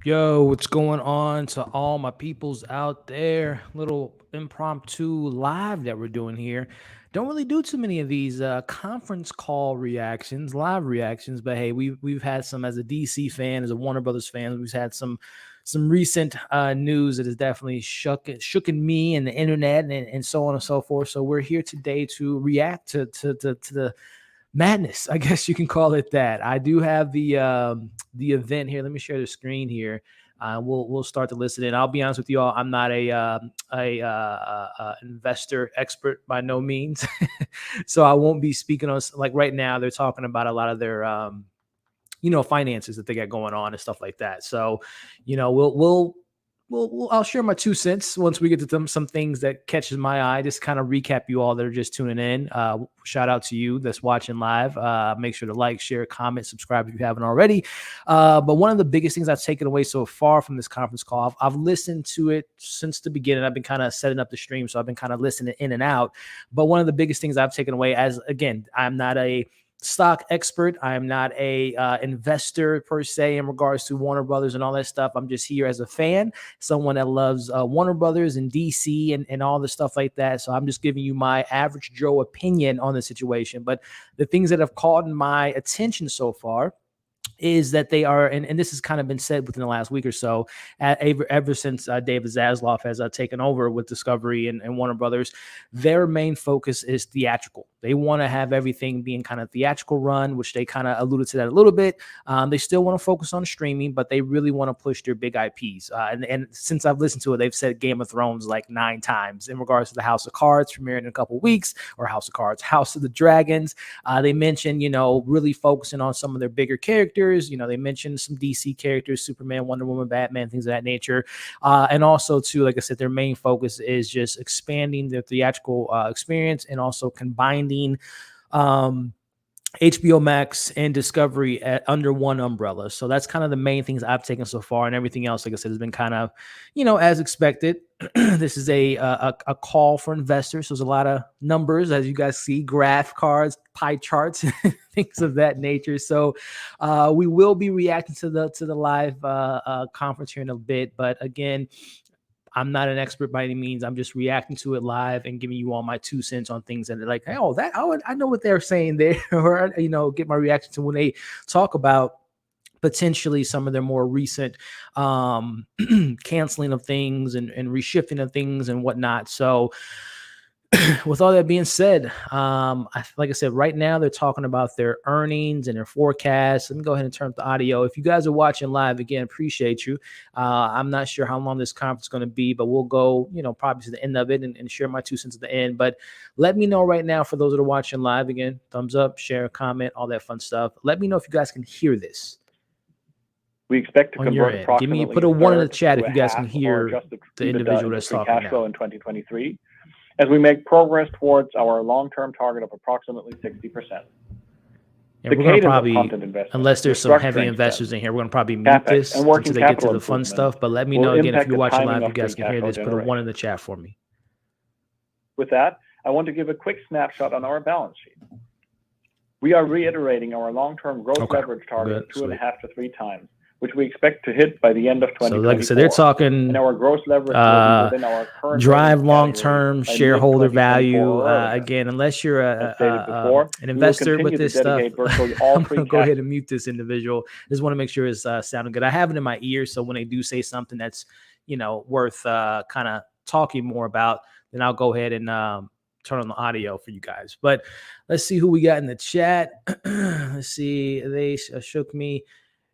Yo, what's going on to all my peoples out there? Little impromptu live that we're doing here. Don't really do too many of these conference call reactions, live reactions, but hey, we've had some as a DC fan, as a Warner Brothers fan. We've had some recent news that has definitely shooken me and the internet and so on and so forth. So we're here today to react to the madness, I guess you can call it that. I do have the event here. Let me share the screen here. We'll start to listen in. I'll be honest with you all. I'm not a investor expert by no means, so I won't be speaking on like right now. They're talking about a lot of their finances that they got going on and stuff like that. So I'll share my 2 cents once we get to some things that catches my eye. Just kind of recap you all that are just tuning in. Shout out to you that's watching live. Make sure to like, share, comment, subscribe if you haven't already. But one of the biggest things I've taken away so far from this conference call, I've listened to it since the beginning. I've been kind of setting up the stream, so I've been kind of listening in and out. But one of the biggest things I've taken away, as again, I'm not a stock expert. I'm not a investor per se in regards to Warner Brothers and all that stuff. I'm just here as a fan, someone that loves Warner Brothers and DC and all the stuff like that. So I'm just giving you my average Joe opinion on the situation. But the things that have caught my attention so far is that they are, and this has kind of been said within the last week or so, ever since David Zaslav has taken over with Discovery and Warner Brothers, their main focus is theatrical. They want to have everything being kind of theatrical run, which they kind of alluded to that a little bit. They still want to focus on streaming, but they really want to push their big IPs. And since I've listened to it, they've said Game of Thrones like 9 times in regards to the House of Cards premiering in a couple of weeks, or House of Cards, House of the Dragons. They mentioned, really focusing on some of their bigger characters. They mentioned some DC characters, Superman, Wonder Woman, Batman, things of that nature. And also, too, like I said, their main focus is just expanding their theatrical experience and also combining HBO Max and Discovery under one umbrella. So that's kind of the main things I've taken so far, and everything else, like I said, has been kind of, as expected. This is a call for investors. So there's a lot of numbers, as you guys see, graph cards, pie charts, things of that nature. So we will be reacting to the live conference here in a bit. But again, I'm not an expert by any means. I'm just reacting to it live and giving you all my 2 cents on things that are like, oh, I know what they're saying there, or get my reaction to when they talk about potentially some of their more recent canceling of things and reshifting of things and whatnot. So with all that being said, like I said, right now they're talking about their earnings and their forecasts. Let me go ahead and turn up the audio. If you guys are watching live, again, appreciate you. I'm not sure how long this conference is going to be, but we'll go, probably to the end of it and share my 2 cents at the end. But let me know right now, for those that are watching live, again, thumbs up, share, comment, all that fun stuff. Let me know if you guys can hear this. We expect to convert approximately put a 1 in the chat if you guys can hear the individual that's talking cash flow in 2023, as we make progress towards our long-term target of approximately 60%. Yeah, we're going to probably, unless there's some heavy investors in here, we're going to probably mute this until they get to the fun stuff. But let me know again, if you're watching live, you guys can hear this. Put a 1 in the chat for me. With that, I want to give a quick snapshot on our balance sheet. We are reiterating our long-term gross leverage target of 2.5 to 3 times, which we expect to hit by the end of 2024. So like I said, they're talking and our gross leverage will be within our current drive long-term shareholder value. Again, unless you're an investor with this stuff, I'm going to go ahead and mute this individual. Just want to make sure it's sounding good. I have it in my ear, so when they do say something that's, worth kind of talking more about, then I'll go ahead and turn on the audio for you guys. But let's see who we got in the chat. Let's see. They shook me.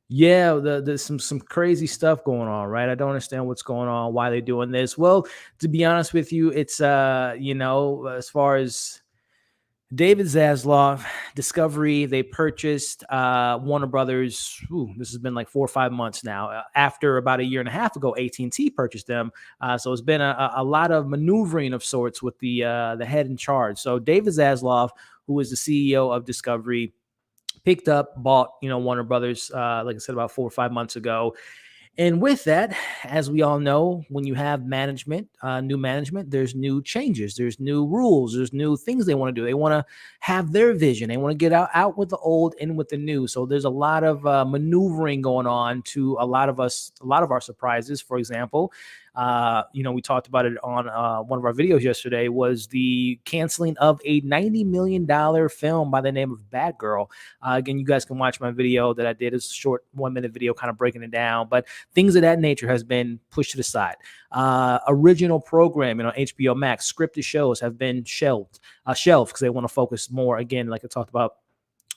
Yeah, there's some crazy stuff going on, right? I don't understand what's going on, why they're doing this. Well, to be honest with you, it's as far as David Zaslav, Discovery, they purchased Warner Brothers. This has been like 4 or 5 months now. After about a year and a half ago, AT&T purchased them. So it's been a lot of maneuvering of sorts with the head in charge. So David Zaslav, who is the CEO of Discovery, bought Warner Brothers, like I said, about 4 or 5 months ago. And with that, as we all know, when you have management, new management, there's new changes, there's new rules, there's new things they want to do. They want to have their vision. They want to get out with the old, in with the new. So there's a lot of maneuvering going on to a lot of our surprises. For example, we talked about it on one of our videos yesterday, was the canceling of a $90 million film by the name of Batgirl. Again, you guys can watch my video that I did. It's a short 1-minute video kind of breaking it down, but things of that nature has been pushed to the side. Original programming on HBO Max, scripted shows have been shelved because they want to focus more, again, like I talked about,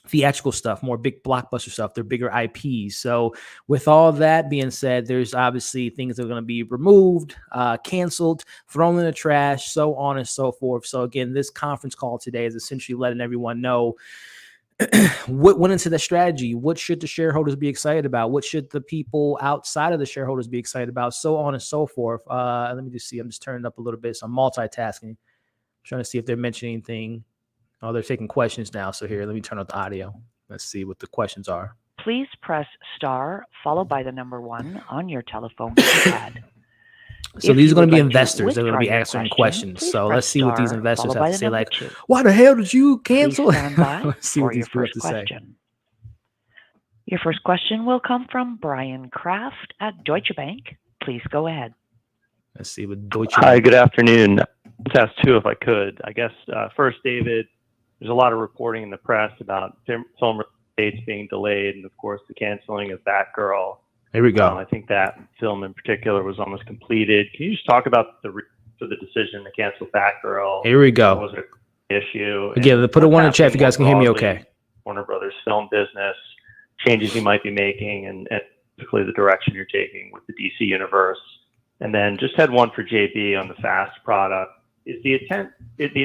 theatrical stuff, more big blockbuster stuff. They're bigger IPs. So with all that being said, there's obviously things that are going to be removed, canceled, thrown in the trash, so on and so forth. So again, this conference call today is essentially letting everyone know what went into the strategy. What should the shareholders be excited about? What should the people outside of the shareholders be excited about? So on and so forth. Let me just see. I'm just turning up a little bit. So I'm multitasking. I'm trying to see if they're mentioning anything. Oh, they're taking questions now. So here, let me turn up the audio. Let's see what the questions are. Please press star followed by the number 1 on your telephone keypad. So these are going to be investors. They're going to be answering questions. So let's see what these investors have to say. Like, why the hell did you cancel? Let's see what these people have to say. Your first question will come from Brian Kraft at Deutsche Bank. Please go ahead. Let's see what Deutsche Hi, Bank. good afternoon. Let's ask two if I could. I guess first, David, there's a lot of reporting in the press about film dates being delayed and, of course, the canceling of Batgirl. Here we go. I think that film in particular was almost completed. Can you just talk about the decision to cancel Batgirl? Here we go. Was it an issue? Again, put a 1 in the chat if you guys can hear me okay. Warner Brothers film business, changes you might be making, and particularly the direction you're taking with the DC universe. And then just had one for JB on the FAST product. Is the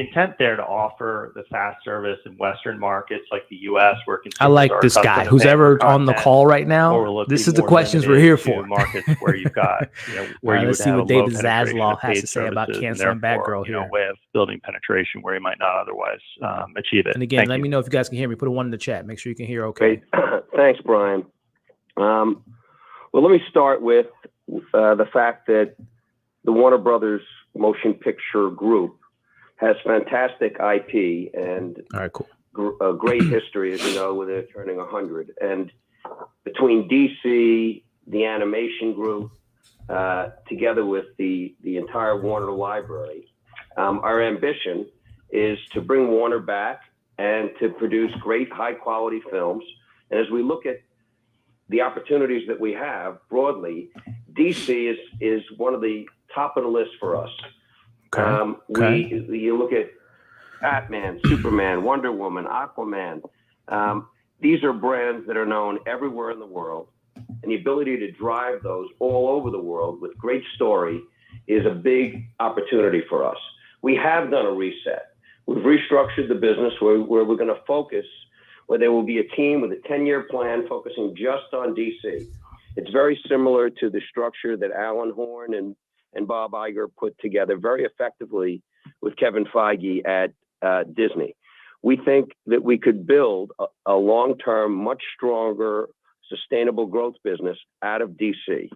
intent there to offer the FAST service in Western markets like the U.S. where consumers I like this guy who's ever on the call right now. This is the questions we're here for. Markets where you've got, where you let's would see have what David Zaslav has to say about canceling Batgirl here. A way of building penetration where you might not otherwise achieve it. And again, let me know if you guys can hear me. Put a 1 in the chat. Make sure you can hear okay. Great. Thanks, Brian. Well, let me start with the fact that the Warner Brothers Motion Picture Group has fantastic IP and all right, cool. A great history, as you know, with it turning 100. And between DC, the animation group, together with the entire Warner library, our ambition is to bring Warner back and to produce great high-quality films. And as we look at the opportunities that we have broadly, DC is one of the top of the list for us. You look at Batman, Superman, Wonder Woman, Aquaman. These are brands that are known everywhere in the world, and the ability to drive those all over the world with great story is a big opportunity for us. We have done a reset. We've restructured the business where we're going to focus, where there will be a team with a 10-year plan focusing just on DC. It's very similar to the structure that Alan Horn and Bob Iger put together very effectively with Kevin Feige at Disney. We think that we could build a long-term, much stronger, sustainable growth business out of DC.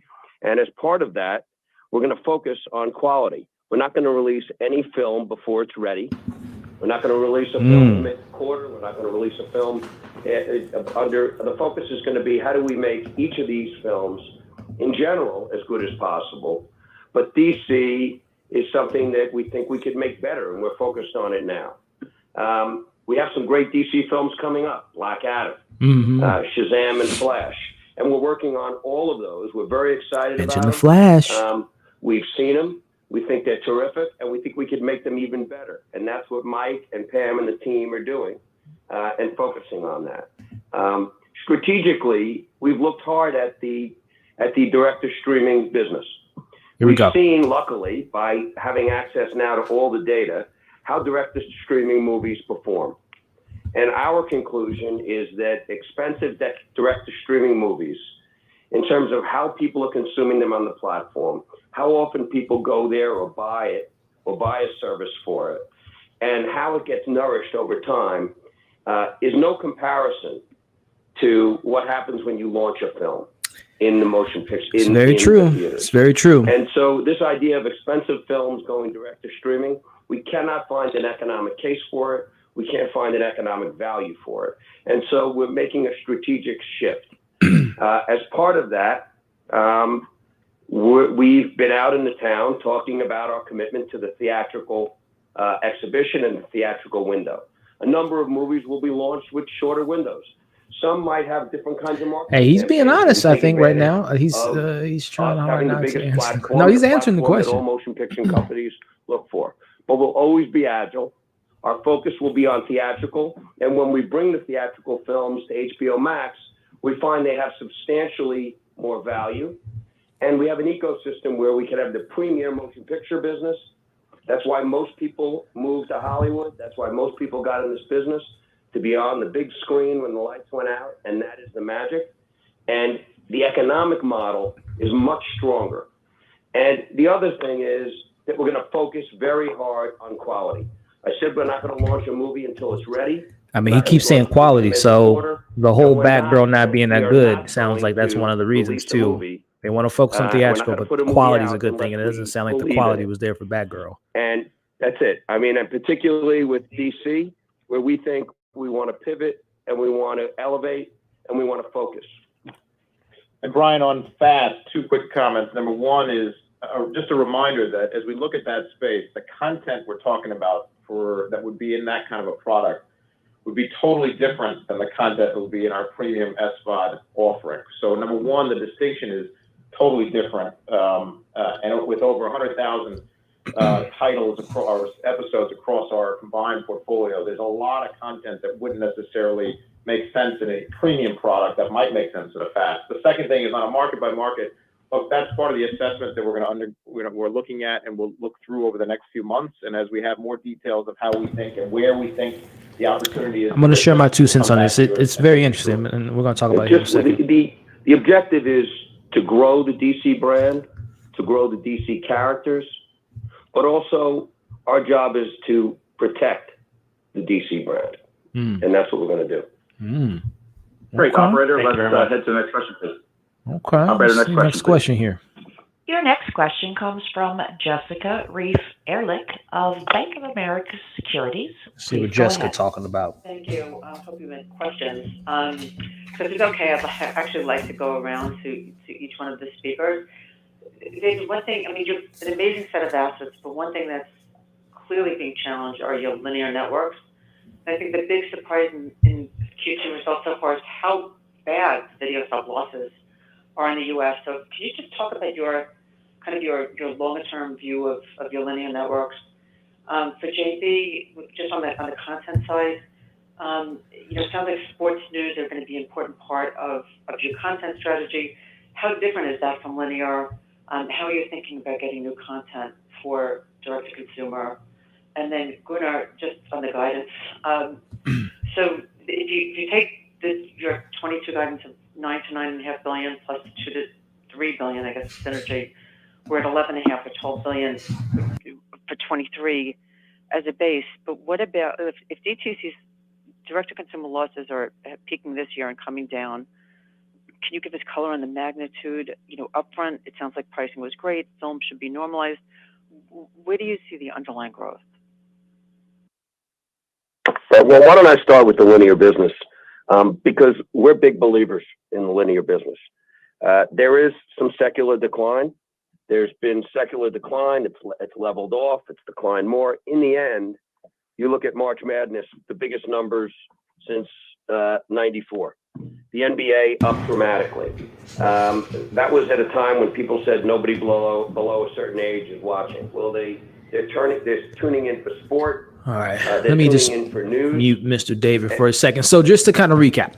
And as part of that, we're going to focus on quality. We're not going to release any film before it's ready. We're not going to release a film mid-quarter. We're not going to release a film the focus is going to be how do we make each of these films in general as good as possible. But DC is something that we think we could make better, and we're focused on it now. We have some great DC films coming up, Black Adam, Shazam, and Flash. And we're working on all of those. We're very excited about them. Flash. We've seen them. We think they're terrific, and we think we could make them even better. And that's what Mike and Pam and the team are doing and focusing on that. Strategically, we've looked hard at the direct-to-streaming business. We've seen, luckily, by having access now to all the data, how direct-to-streaming movies perform. And our conclusion is that expensive direct-to-streaming movies, in terms of how people are consuming them on the platform, how often people go there or buy it, or buy a service for it, and how it gets nourished over time, is no comparison to what happens when you launch a film. in the motion picture. It's very true. It's very true. And so this idea of expensive films going direct to streaming, we cannot find an economic case for it. We can't find an economic value for it. And so we're making a strategic shift. As part of that, we've been out in the town talking about our commitment to the theatrical exhibition and the theatrical window. A number of movies will be launched with shorter windows. Some might have different kinds of marketing. Hey, he's being honest, I think, right now. He's trying hard not to answer. No, he's answering the question. That all motion picture companies look for. But we'll always be agile. Our focus will be on theatrical. And when we bring the theatrical films to HBO Max, we find they have substantially more value. And we have an ecosystem where we can have the premier motion picture business. That's why most people move to Hollywood. That's why most people got in this business, to be on the big screen when the lights went out, and that is the magic. And the economic model is much stronger. And the other thing is that we're going to focus very hard on quality. I said we're not going to launch a movie until it's ready. I mean, he keeps saying quality, so the whole Batgirl not being that good sounds like that's one of the reasons, too. They want to focus on theatrical, but quality is a good thing, and it doesn't sound like the quality was there for Batgirl. And that's it. I mean, and particularly with DC, where we think we want to pivot and we want to elevate and we want to focus. And Brian, on Fast, 2 quick comments. Number one is just a reminder that as we look at that space, the content we're talking about that would be in that kind of a product would be totally different than the content that will be in our premium SVOD offering. So number one, the distinction is totally different. And with over 100,000 titles or episodes across our combined portfolio, there's a lot of content that wouldn't necessarily make sense in a premium product that might make sense in a Fast. The second thing is on a market by market. Look, that's part of the assessment that we're looking at and we'll look through over the next few months. And as we have more details of how we think and where we think the opportunity is, I'm going to share my 2 cents on this. It's very interesting, and we're going to talk about it in a second. The objective is to grow the DC brand, to grow the DC characters, but also our job is to protect the DC brand. And that's what we're going to do. Great, Okay. operator. Let's head to the next question, please. Okay. Operator, Next question here. Your next question comes from Jessica Reif-Ehrlich of Bank of America Securities. Let's see what Jessica talking about. Thank you. I hope you meant questions. So if it's okay, I'd actually like to go around to each one of the speakers. David, one thing, I mean, you're an amazing set of assets, but one thing that's clearly being challenged are your linear networks. And I think the big surprise in Q2 results so far is how bad video sub losses are in the U.S. So can you just talk about your longer term view of your linear networks? For JB, just on the content side, it sounds like sports news are going to be an important part of your content strategy. How different is that from linear? How are you thinking about getting new content for direct to consumer? And then Gunnar, just on the guidance. So if you take your 22 guidance of $9 to $9.5 billion plus $2 to $3 billion, I guess synergy, we're at 11.5 to 12 billion for 23 as a base. But what about if DTC's direct to consumer losses are peaking this year and coming down? Can you give us color on the magnitude? Upfront, it sounds like pricing was great. Film should be normalized. Where do you see the underlying growth? Well, why don't I start with the linear business? Because we're big believers in the linear business. There is some secular decline. There's been secular decline. It's leveled off. It's declined more. In the end, you look at March Madness, the biggest numbers since '94. The NBA up dramatically. That was at a time when people said nobody below a certain age is watching. Well, they're tuning in for sport. All right, let me just mute Mr. David for a second. So just to kind of recap.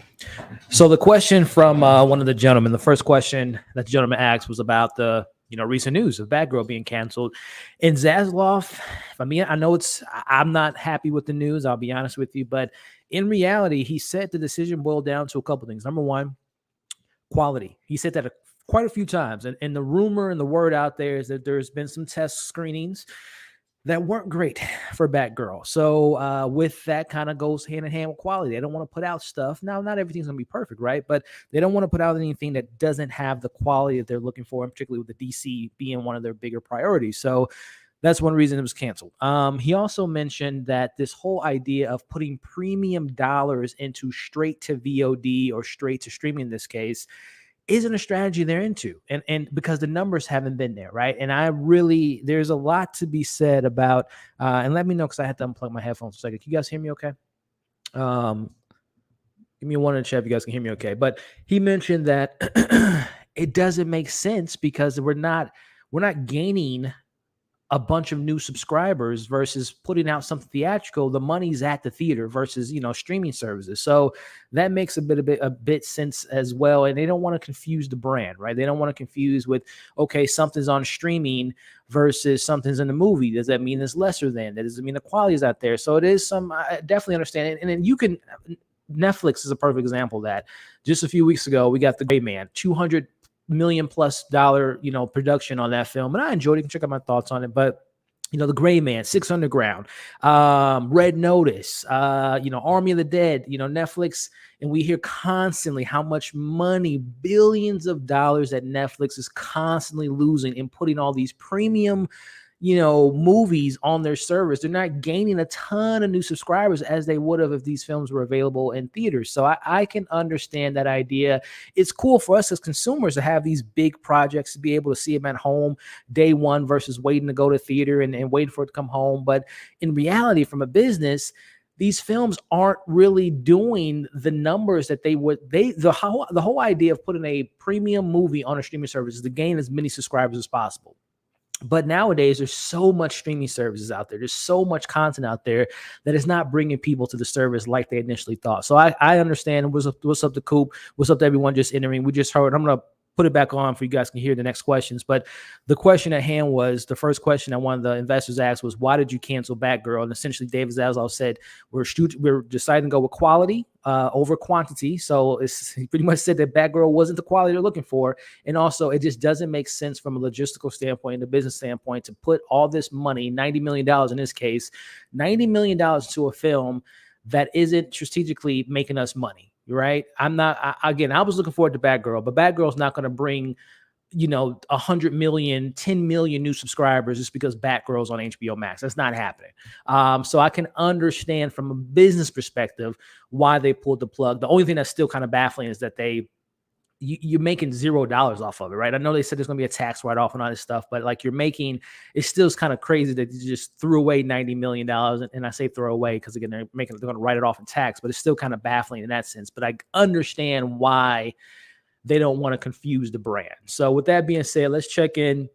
So the question from one of the gentlemen, the first question that the gentleman asked was about the recent news of Batgirl being canceled. And Zaslav, I know I'm not happy with the news, I'll be honest with you, but in reality, he said the decision boiled down to a couple things. Number one, quality. He said that quite a few times. And the rumor and the word out there is that there's been some test screenings that weren't great for Batgirl. So with that kind of goes hand in hand with quality. They don't want to put out stuff. Now, not everything's going to be perfect, right? But they don't want to put out anything that doesn't have the quality that they're looking for, and particularly with the DC being one of their bigger priorities. So that's one reason it was canceled. He also mentioned that this whole idea of putting premium dollars into straight to VOD or straight to streaming in this case isn't a strategy they're into, and because the numbers haven't been there, right? And there's a lot to be said about and let me know, because I had to unplug my headphones for a second. Can you guys hear me okay? Give me a one in the chat if you guys can hear me okay. But he mentioned that it doesn't make sense because we're not gaining a bunch of new subscribers versus putting out something theatrical. The money's at the theater versus, streaming services. So that makes a bit sense as well. And they don't want to confuse the brand, right? They don't want to confuse with, okay, something's on streaming versus something's in the movie. Does that mean it's lesser than? That doesn't mean the quality is out there. So it is I definitely understand it. And then Netflix is a perfect example of that. Just a few weeks ago, we got The Gray Man, $200 million+ production on that film, and I enjoyed it. You can check out my thoughts on it. But The Gray Man, 6 Underground, Red Notice, Army of the Dead, Netflix, and we hear constantly how much money, billions of dollars, that Netflix is constantly losing in putting all these premium movies on their service. They're not gaining a ton of new subscribers as they would have if these films were available in theaters. So I can understand that idea. It's cool for us as consumers to have these big projects, to be able to see them at home day one versus waiting to go to theater and waiting for it to come home. But in reality, from a business, these films aren't really doing the numbers that they would. The whole idea of putting a premium movie on a streaming service is to gain as many subscribers as possible. But nowadays, there's so much streaming services out there. There's so much content out there that is not bringing people to the service like they initially thought. So I understand. What's up to Coop? What's up to everyone just entering? We just heard. I'm going to put it back on for you guys can hear the next questions. But the question at hand was, the first question that one of the investors asked was, why did you cancel Batgirl? And essentially, David Zaslav said, we're deciding to go with quality over quantity. So he pretty much said that Batgirl wasn't the quality they're looking for. And also, it just doesn't make sense from a logistical standpoint and a business standpoint to put all this money, $90 million in this case, $90 million to a film that isn't strategically making us money. Right. I was looking forward to Batgirl, but Batgirl's not going to bring, 100 million, 10 million new subscribers just because Batgirl's on HBO Max. That's not happening. So I can understand from a business perspective why they pulled the plug. The only thing that's still kind of baffling is that you're making $0 off of it, right? I know they said there's going to be a tax write-off and all this stuff, but it still kind of crazy that you just threw away $90 million. And I say throw away because, again, they're going to write it off in tax, but it's still kind of baffling in that sense. But I understand why they don't want to confuse the brand. So with that being said, let's check in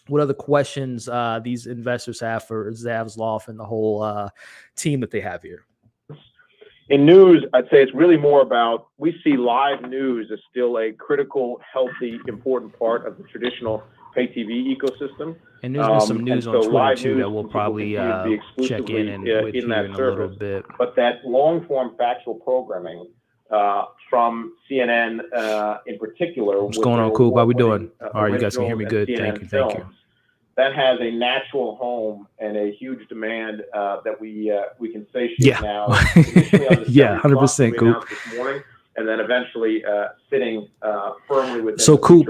what other questions these investors have for Zaslav and the whole team that they have here. In news, I'd say it's really more about, we see live news as still a critical, healthy, important part of the traditional pay TV ecosystem. And there's been some news on Twitter too that we'll probably check in and with you in a little bit. But that long-form factual programming from CNN in particular. What's going on, Coop? How we doing? All right, you guys can hear me good. Thank you. That has a natural home and a huge demand that we can satiate now. Yeah, 100%, Coop. This morning, and then eventually sitting firmly within. So, Coop,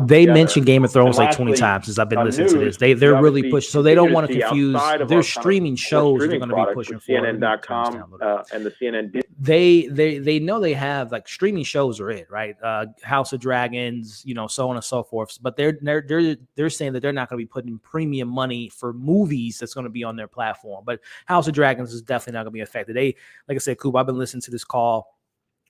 they mentioned Game of Thrones like 20 times since I've been listening to this. They're really pushing, so they don't want to confuse. Their streaming shows they're going to be pushing for. CNN.com and the CNN. They know they have like streaming shows are it, right? House of Dragons, so on and so forth. But they're saying that they're not going to be putting premium money for movies that's going to be on their platform. But House of Dragons is definitely not going to be affected. They, like I said, Coop, I've been listening to this call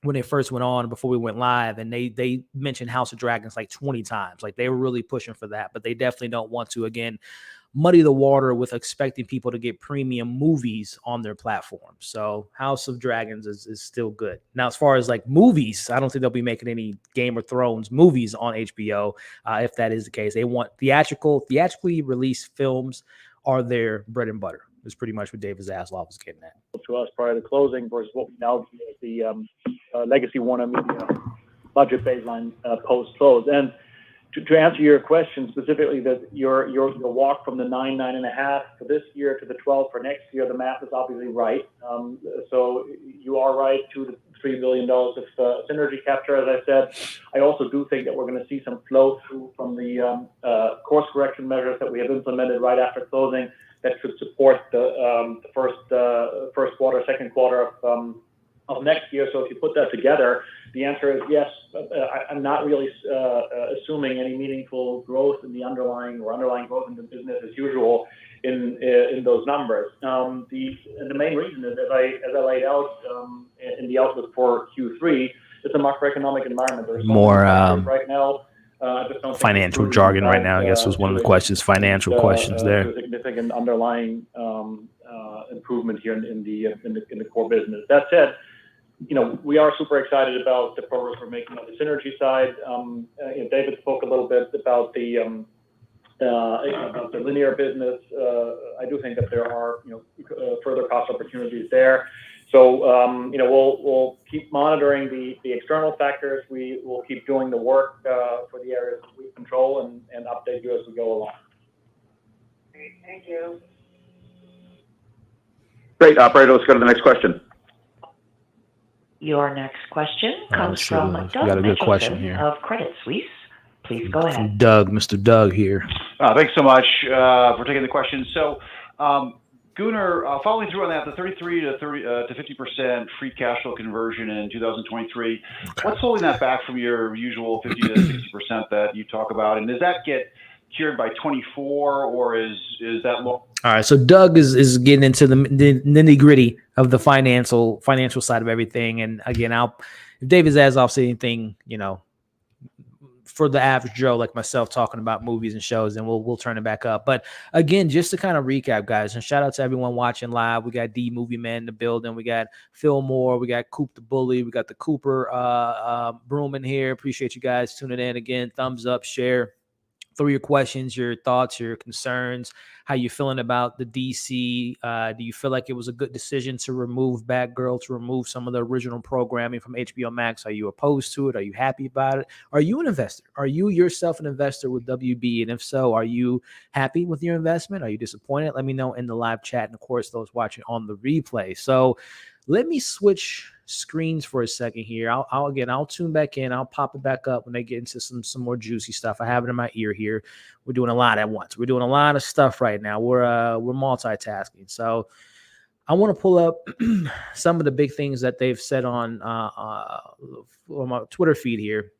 when they first went on before we went live, and they mentioned House of Dragons like 20 times. Like they were really pushing for that, but they definitely don't want to, again, muddy the water with expecting people to get premium movies on their platform. So House of Dragons is still good. Now, as far as like movies, I don't think they'll be making any Game of Thrones movies on HBO. If that is the case, they want theatrically released films are their bread and butter. Is pretty much what David Zaslav was getting at. To us prior to closing versus what we now view as the legacy Warner Media budget baseline post-close. And to answer your question specifically, that your walk from the 9.5 for this year to the 12 for next year, the math is obviously right. So you are right, $2 to $3 billion of synergy capture, as I said. I also do think that we're going to see some flow through from the course correction measures that we have implemented right after closing that should support the first quarter, second quarter of next year. So if you put that together, the answer is yes. I'm not really assuming any meaningful growth in the underlying growth in the business as usual in those numbers. The main reason is, as I laid out in the outlook for Q3, it's a macroeconomic environment. There's more right now. Financial jargon right now, I guess, was one of the questions. Financial questions there. Significant underlying improvement here in the core business. That said, we are super excited about the progress we're making on the synergy side. David spoke a little bit about the linear business. I do think that there are further cost opportunities there. So we'll keep monitoring the external factors. We will keep doing the work for the areas that we control and update you as we go along. Great, thank you. Great, operator. Let's go to the next question. Your next question comes from Doug got a good question here of Credit Suisse. Please go ahead. From Doug, Mr. Doug here. Thanks so much for taking the question. So, Gunnar, following through on that, the 33 to 50% free cash flow conversion in 2023, what's holding that back from your usual 50 to 60% that you talk about? And does that get cured by 24, or is that low? All right, so Doug is getting into the nitty gritty of the financial side of everything. And again, if David Zaslav said anything, for the average Joe like myself talking about movies and shows, then we'll turn it back up. But again, just to kind of recap, guys, and shout out to everyone watching live. We got D Movie Man in the building. We got Phil Moore. We got Coop the Bully. We got the Cooper Broom in here. Appreciate you guys tuning in again. Thumbs up, share. Throw your questions, your thoughts, your concerns, how you feeling about the DC. Do you feel like it was a good decision to remove Batgirl, to remove some of the original programming from HBO Max? Are you opposed to it? Are you happy about it? Are you an investor? Are you yourself an investor with WB? And if so, are you happy with your investment? Are you disappointed? Let me know in the live chat. And of course, those watching on the replay. So let me switch screens for a second here. I'll tune back in. I'll pop it back up when they get into some more juicy stuff. I have it in my ear here. We're doing a lot at once. We're doing a lot of stuff right now. We're multitasking. So I want to pull up some of the big things that they've said on my Twitter feed here.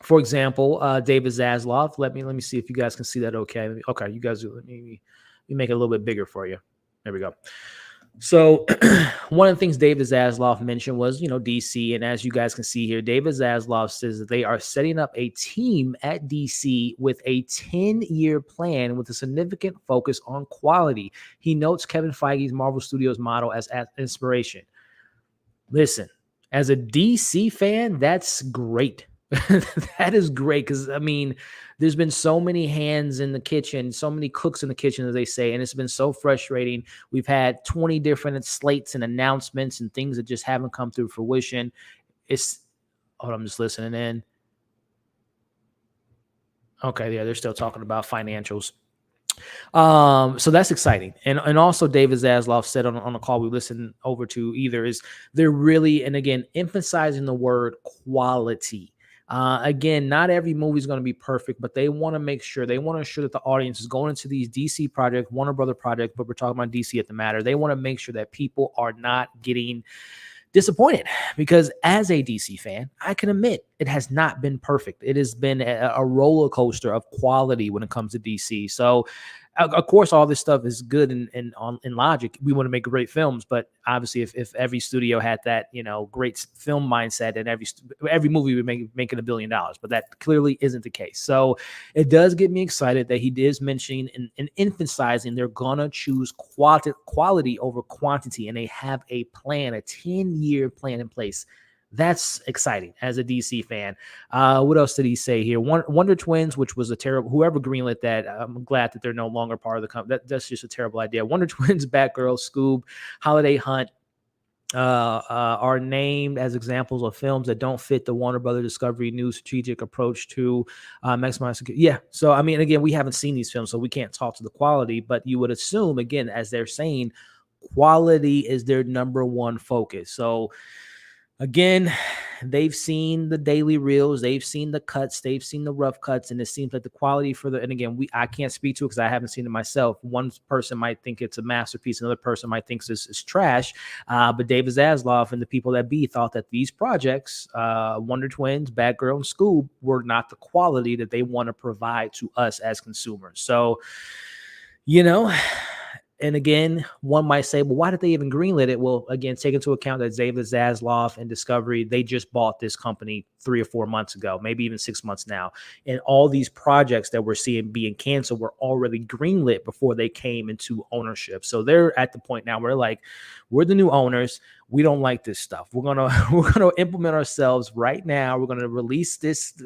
For example, David Zaslav. Let me see if you guys can see that. Okay. Okay, you guys let me make it a little bit bigger for you. There we go. So one of the things David Zaslav mentioned was, DC. And as you guys can see here, David Zaslav says that they are setting up a team at DC with a 10-year plan with a significant focus on quality. He notes Kevin Feige's Marvel Studios model as inspiration. Listen, as a DC fan, that's great. That is great because, there's been so many hands in the kitchen, so many cooks in the kitchen, as they say, and it's been so frustrating. We've had 20 different slates and announcements and things that just haven't come through fruition. I'm just listening in. Okay, yeah, they're still talking about financials. So that's exciting. And also David Zaslav said on a call we listened over to is they're really, and again, emphasizing the word quality. Again, not every movie is going to be perfect, but they want to ensure that the audience is going into these DC projects, Warner Brother projects, but we're talking about DC at the matter. They want to make sure that people are not getting disappointed, because as a DC fan, I can admit it has not been perfect. It has been a roller coaster of quality when it comes to DC. So, of course, all this stuff is good in logic. We want to make great films, but obviously, if every studio had that great film mindset, and every movie would make $1 billion, but that clearly isn't the case. So it does get me excited that he is mentioning and emphasizing they're gonna choose quality over quantity, and they have a plan, a 10-year plan in place. That's exciting as a DC fan. What else did he say here? Wonder Twins, which was a terrible, whoever greenlit that, I'm glad that they're no longer part of the company. That's just a terrible idea. Wonder Twins, Batgirl, Scoob, Holiday Hunt. are named as examples of films that don't fit the Warner Brothers Discovery new strategic approach to maximize security. Yeah. So, I mean, again, we haven't seen these films, so we can't talk to the quality, but you would assume, again, as they're saying, quality is their number one focus. So, again, they've seen the daily reels, they've seen the cuts, they've seen the rough cuts, and it seems like the quality for the, and again, I can't speak to it because I haven't seen it myself. One person might think it's a masterpiece, another person might think it's trash. But David Zaslav and the people that be thought that these projects, Wonder Twins, Bad Girl, and Scoob, were not the quality that they want to provide to us as consumers. So, you know, and again, one might say, well, why did they even greenlit it? Well, again, take into account that David Zaslav and Discovery, they just bought this company 3 or 4 months ago, maybe even 6 months now. And all these projects that we're seeing being canceled were already greenlit before they came into ownership. So they're at the point now where like, we're the new owners. We don't like this stuff. We're gonna implement ourselves right now. We're gonna release this,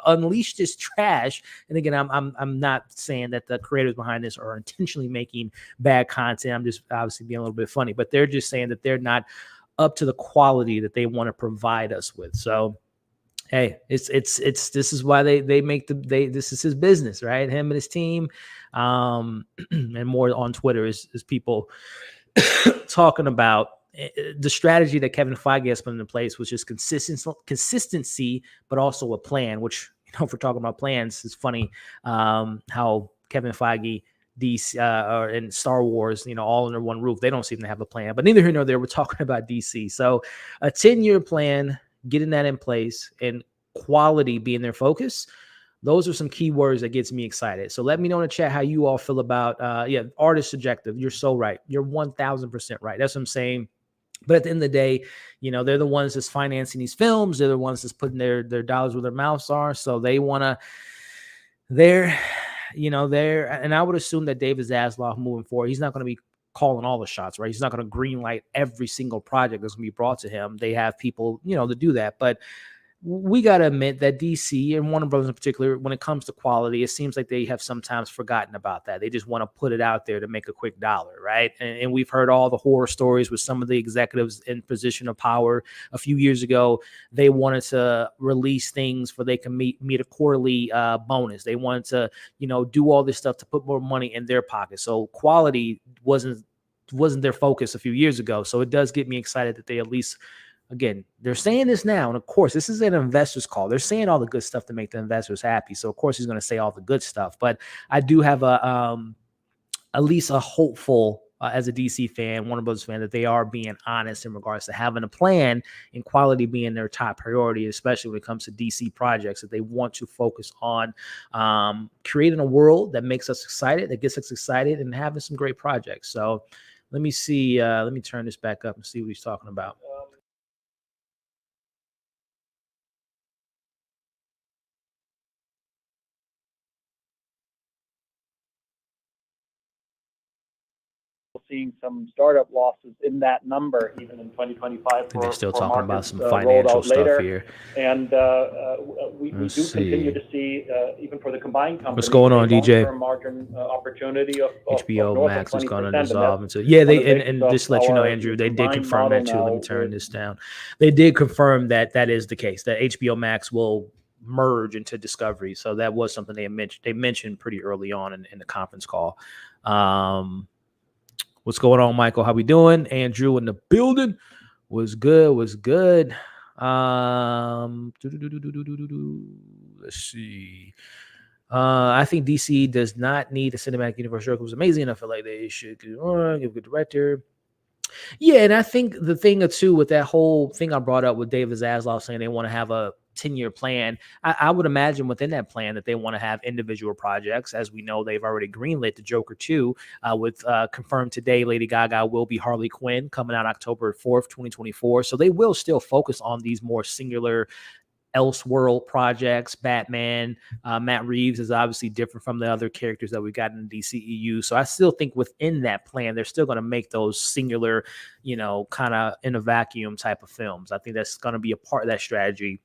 unleash this trash. And again, I'm not saying that the creators behind this are intentionally making bad content. I'm just obviously being a little bit funny, but they're just saying that they're not up to the quality that they want to provide us with. So, hey, it's this is why they make this is his business, right? Him and his team, and more on Twitter is people talking about the strategy that Kevin Feige has put into place, which is consistency, but also a plan. Which, if we're talking about plans, it's funny how Kevin Feige, DC, and Star Wars, all under one roof. They don't seem to have a plan, but neither here nor there. We're talking about DC. So a 10-year plan, getting that in place, and quality being their focus. Those are some key words that gets me excited. So let me know in the chat how you all feel about, artist subjective. You're so right. You're 1000% right. That's what I'm saying. But at the end of the day, they're the ones that's financing these films. They're the ones that's putting their dollars where their mouths are. So they want to, and I would assume that David Zaslav moving forward, he's not going to be calling all the shots, right? He's not going to green light every single project that's going to be brought to him. They have people, to do that. But we got to admit that DC and Warner Brothers in particular, when it comes to quality, it seems like they have sometimes forgotten about that. They just want to put it out there to make a quick dollar, right? And we've heard all the horror stories with some of the executives in position of power. A few years ago, they wanted to release things for they can meet a quarterly bonus. They wanted to, do all this stuff to put more money in their pocket. So quality wasn't their focus a few years ago. So it does get me excited that they at least, again, they're saying this now. And of course, this is an investor's call. They're saying all the good stuff to make the investors happy. So of course he's going to say all the good stuff, but I do have at least a hopeful, as a DC fan, Warner Brothers fan, that they are being honest in regards to having a plan and quality being their top priority, especially when it comes to DC projects, that they want to focus on creating a world that makes us excited, that gets us excited, and having some great projects. So let me see. Let me turn this back up and see what he's talking about. Seeing some startup losses in that number, even in 2025. They're still talking about some financial stuff here. And we do continue to see, even for the combined company, what's going on, DJ? Margin opportunity of HBO Max is going to dissolve into. Yeah, and just to let you know, Andrew, they did confirm that too. Let me turn this down. They did confirm that is the case, that HBO Max will merge into Discovery. So that was something they mentioned pretty early on in the conference call. What's going on, Michael? How we doing? Andrew in the building. Was good. Let's see. I think DC does not need a cinematic universe. It was amazing. I feel like they should give a good director. Yeah, and I think the thing too with that whole thing I brought up with David Zaslav saying they want to have a 10-year plan, I would imagine within that plan that they want to have individual projects. As we know, they've already greenlit the Joker 2 with confirmed today Lady Gaga will be Harley Quinn coming out October 4th, 2024. So they will still focus on these more singular Elseworld projects. Batman, Matt Reeves is obviously different from the other characters that we got in the DCEU. So I still think within that plan, they're still going to make those singular, kind of in a vacuum type of films. I think that's going to be a part of that strategy,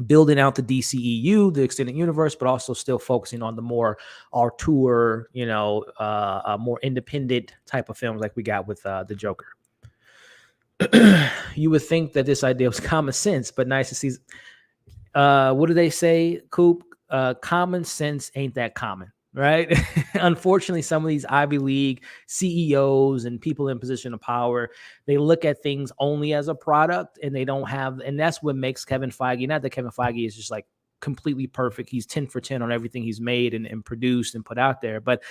building out the DCEU, the extended universe, but also still focusing on the more auteur, more independent type of films like we got with the Joker. you would think that this idea was common sense, but nice to see. What do they say, Coop? Common sense ain't that common, right? Unfortunately, some of these Ivy League CEOs and people in position of power, they look at things only as a product, and they don't have, and that's what makes Kevin Feige, not that Kevin Feige is just like completely perfect. He's 10 for 10 on everything he's made and produced and put out there. But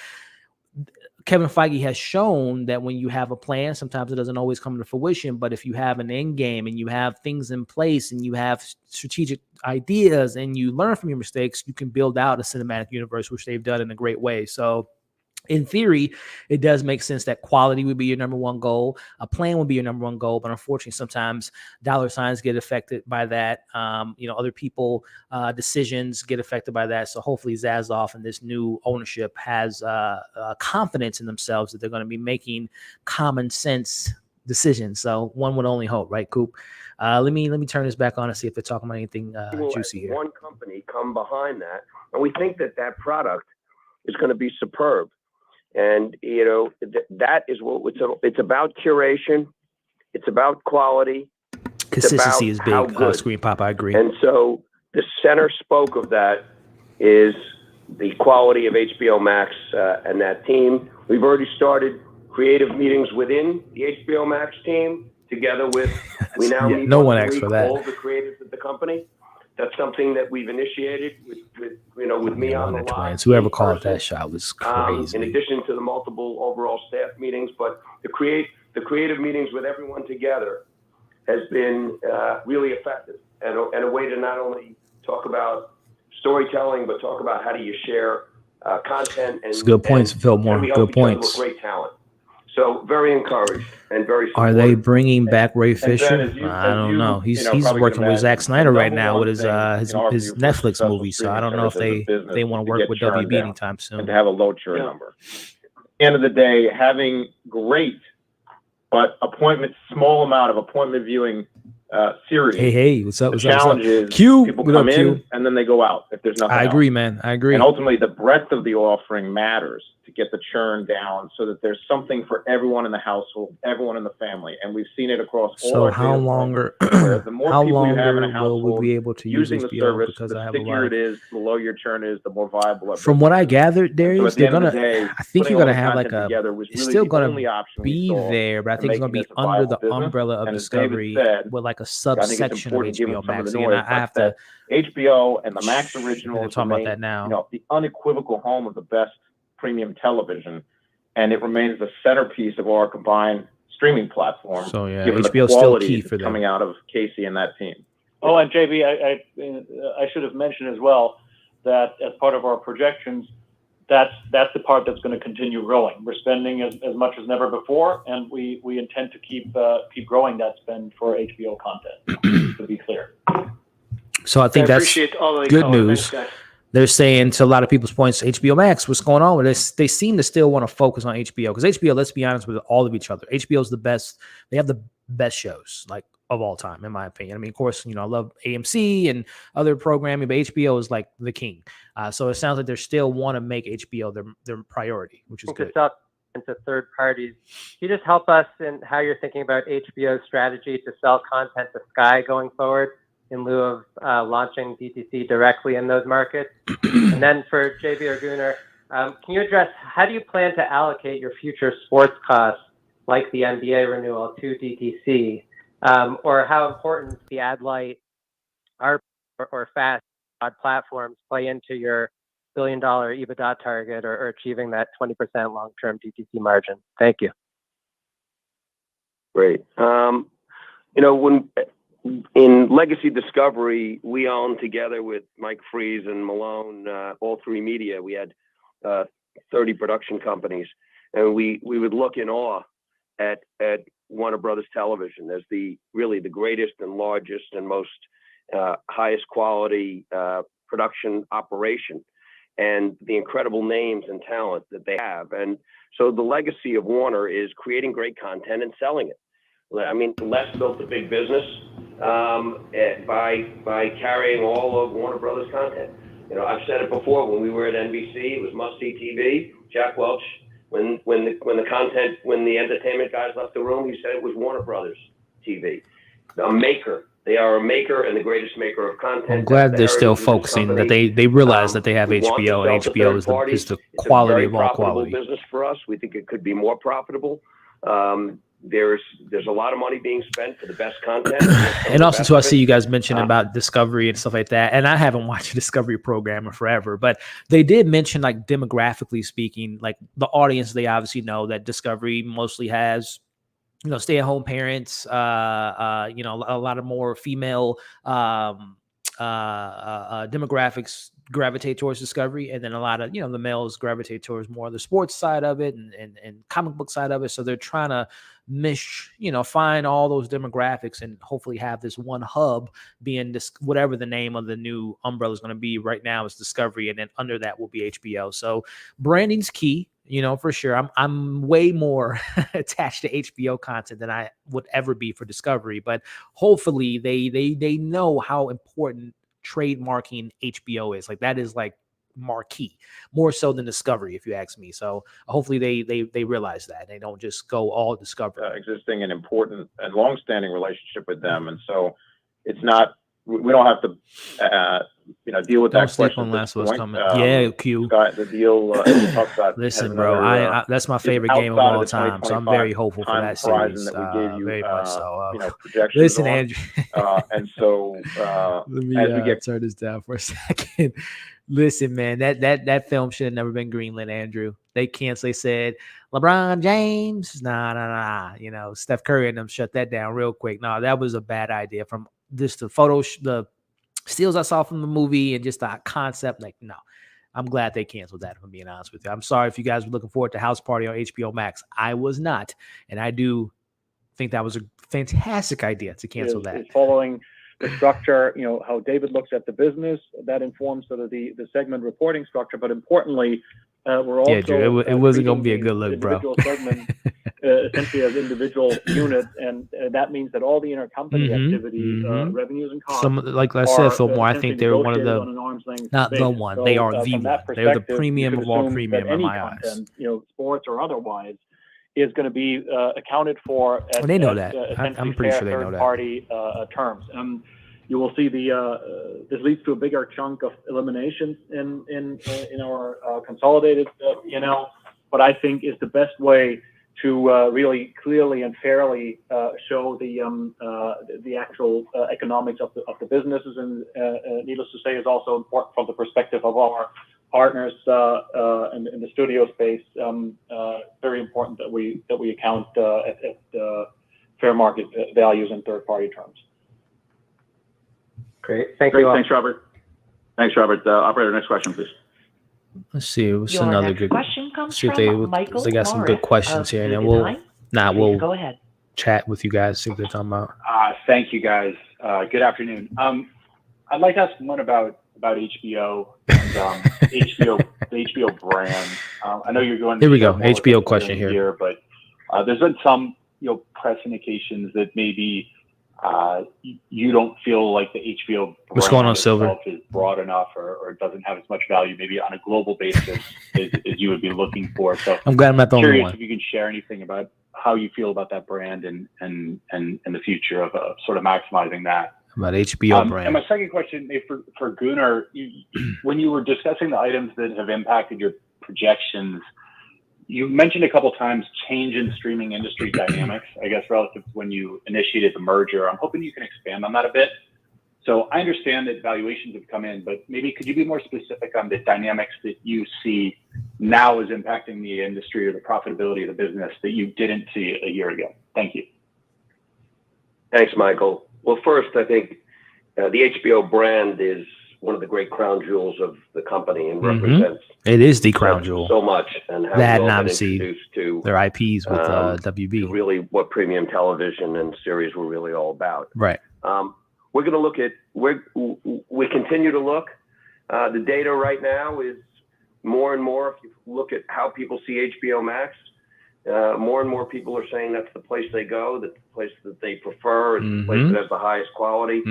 Kevin Feige has shown that when you have a plan, sometimes it doesn't always come to fruition, but if you have an end game and you have things in place and you have strategic ideas and you learn from your mistakes, you can build out a cinematic universe, which they've done in a great way. So in theory, it does make sense that quality would be your number one goal. A plan would be your number one goal, but unfortunately, sometimes dollar signs get affected by that. Other people decisions get affected by that. So hopefully, Zaslav and this new ownership has confidence in themselves that they're going to be making common sense decisions. So one would only hope, right, Coop? Let me turn this back on and see if they're talking about anything juicy here. One company come behind that, and we think that product is going to be superb. And, that is what it's about. Curation. It's about quality. Consistency is big. Screen Pop, I agree. And so the center spoke of that is the quality of HBO Max and that team. We've already started creative meetings within the HBO Max team together with, we now meet no one asked for that. All the creatives at the company. That's something that we've initiated with me on the line. Whoever called that shot was crazy. In addition to the multiple overall staff meetings, but the creative meetings with everyone together has been really effective and a way to not only talk about storytelling, but talk about how do you share content. And it's good points, Fillmore. Good points. Great talent. So very encouraged and very supportive. Are they bringing back Ray Fisher? I don't know. He's working with Zack Snyder right now with his Netflix movie. So I don't know if they want to work with WB anytime soon. And to have a low churn number. End of the day, having great but small amount of appointment viewing series. Hey, what's up? The challenge is Q, people come in and then they go out if there's nothing else. I agree, man. I agree. And ultimately, the breadth of the offering matters to get the churn down so that there's something for everyone in the household, everyone in the family. And we've seen it across all. So how longer? The more how people longer you have in a household will we be able to using use the HBO service, because the I have a stickier lot. it is, the lower your churn is, the more viable. From what I gathered, Darius, so they're gonna. I think you're gonna have like it's still gonna be there, but I think it's gonna be under the umbrella of Discovery with like a subsection of HBO Max. Again, I have to. HBO and the Max originals talking about that now. The unequivocal home of the best premium television, and it remains the centerpiece of our combined streaming platform. So yeah, given HBO the still key for them. Coming out of Casey and that team. Oh, and JB, I should have mentioned as well that as part of our projections, that's the part that's going to continue growing. We're spending as much as never before, and we intend to keep growing that spend for HBO content. To be clear. So I think that's good news. They're saying, to a lot of people's points, HBO Max, what's going on with this? They seem to still want to focus on HBO because HBO, let's be honest with all of each other, HBO is the best. They have the best shows like of all time, in my opinion. I mean, of course, I love AMC and other programming, but HBO is like the king. So it sounds like they still want to make HBO their priority, which is good. Into third parties. Can you just help us in how you're thinking about HBO's strategy to sell content to Sky going forward in lieu of launching DTC directly in those markets? And then for JB or Gunnar, can you address how do you plan to allocate your future sports costs like the NBA renewal to DTC? Or how important the ad light or fast ad platforms play into your $1 billion EBITDA target or achieving that 20% long-term DTC margin? Thank you. Great. When in Legacy Discovery, we owned together with Mike Freeze and Malone, all three media. We had 30 production companies, and we would look in awe at Warner Brothers Television as really the greatest and largest and most highest quality production operation, and the incredible names and talent that they have. And so the legacy of Warner is creating great content and selling it. I mean, Les built a big business by carrying all of Warner Brothers content. I've said it before, when we were at NBC, it was must-see TV. Jack Welch, when the entertainment guys left the room, he said it was Warner Brothers. TV. A maker. They are a maker and the greatest maker of content. I'm glad they're still heritage of this focusing that company. they realize that they have We want to HBO, and sell to HBO third is the parties. is the It's a quality very of all profitable quality. business for us. We think it could be more profitable. There's a lot of money being spent for the best content. And also, too, I see you guys mentioning about Discovery and stuff like that. And I haven't watched a Discovery program in forever, but they did mention, like, demographically speaking, like the audience, they obviously know that Discovery mostly has, you know, stay-at-home parents, you know, a lot of more female demographics gravitate towards Discovery, and then a lot of, you know, the males gravitate towards more of the sports side of it and comic book side of it. So they're trying to find all those demographics and hopefully have this one hub being this, whatever the name of the new umbrella is going to be. Right now it's Discovery, and then under that will be HBO. So branding's key, you know, for sure. I'm way more attached to HBO content than I would ever be for Discovery, but hopefully they know how important trademarking HBO is. Like, that is like marquee, more so than Discovery, if you ask me. So hopefully they realize that they don't just go all Discovery. Existing and important and long-standing relationship with them, and so it's not. We don't have to, deal with Don't that sleep question. on at last this what's point. coming. Yeah, Q. The deal we talked about. Listen, has bro, another, that's my is favorite game of outside all the time, so I'm 2025 very hopeful for time that horizon series. that we gave you, Very much so. projections Listen, on. Andrew. And so Let me as we get turn this down for a second. Listen, man, that film should have never been greenlit, Andrew. They canceled. They said LeBron James, nah. You know, Steph Curry and them shut that down real quick. No, that was a bad idea. From just the photos, the stills I saw from the movie, and just the concept. Like, no, I'm glad they canceled that. If I'm being honest with you, I'm sorry if you guys were looking forward to House Party on HBO Max. I was not, and I do think that was a fantastic idea to cancel that. Is following the structure, you know, how David looks at the business, that informs sort of the segment reporting structure. But importantly, we're also Drew, it wasn't going to be a good look, bro. Individual segments essentially as individual units, and that means that all the intercompany activity, revenues and costs. Like I said, Fillmore, I think they're one of the, not the one, So, they are the from one. that They're the perspective, premium you could of all assume premium that in any my eyes. content, you know, sports or otherwise, is going to be accounted for at, they know that. essentially I'm pretty sure they know that. third-party terms. You will see this leads to a bigger chunk of eliminations in our consolidated P&L, but I think is the best way to really clearly and fairly show the actual economics of the businesses, and needless to say, is also important from the perspective of our partners in the studio space. Very important that we account at fair market values in third-party terms. Great. Thank you all. Thanks, Robert. Operator, next question, please. Let's see. What's Your another next good question comes see if from Michael they got some Morris good questions of here, and then Guggenheim. we'll Go ahead. chat with you guys, see what they're talking about. Thank you, guys. Good afternoon. I'd like to ask one about HBO and HBO, the HBO brand. I know you're going. Here we go. HBO question here. But there's been some, press indications that maybe you don't feel like the HBO brand What's going on, Silver? is broad enough, or doesn't have as much value, maybe on a global basis as you would be looking for. So I'm glad I'm not the only curious one. if you can share anything about how you feel about that brand and the future of sort of maximizing that. About HBO brand. And my second question for Gunnar, when you were discussing the items that have impacted your projections, you mentioned a couple times change in streaming industry dynamics, I guess, relative to when you initiated the merger. I'm hoping you can expand on that a bit. So I understand that valuations have come in, but maybe could you be more specific on the dynamics that you see now as impacting the industry or the profitability of the business that you didn't see a year ago? Thank you. Thanks, Michael. Well, first, I think the HBO brand is one of the great crown jewels of the company and represents. It is the crown jewel. So much, and how that, we've and all been obviously introduced to their IPs with WB. Really, what premium television and series were really all about. Right. We're going to look at. We continue to look. The data right now is more and more. If you look at how people see HBO Max, more and more people are saying that's the place they go, that's the place that they prefer, it's the place that has the highest quality.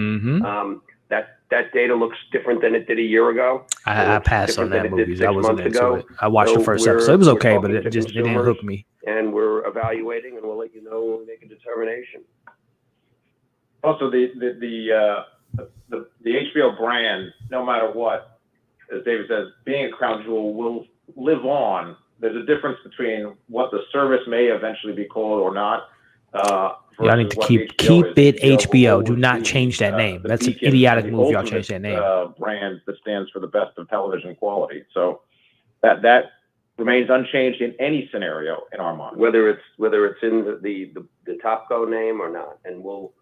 That data looks different than it did a year ago. I passed on that movie. I wasn't into it. I watched the first episode. It was okay, but it didn't hook me. And we're evaluating, and we'll let you know when we make a determination. Also, the HBO brand, no matter what, as David says, being a crown jewel will live on. There's a difference between what the service may eventually be called or not. Y'all need to keep it HBO. Do not change that name. That's an idiotic move. Y'all change that name. Brand that stands for the best of television quality. So that remains unchanged in any scenario in our mind. Whether it's in the Topco name or not, and we'll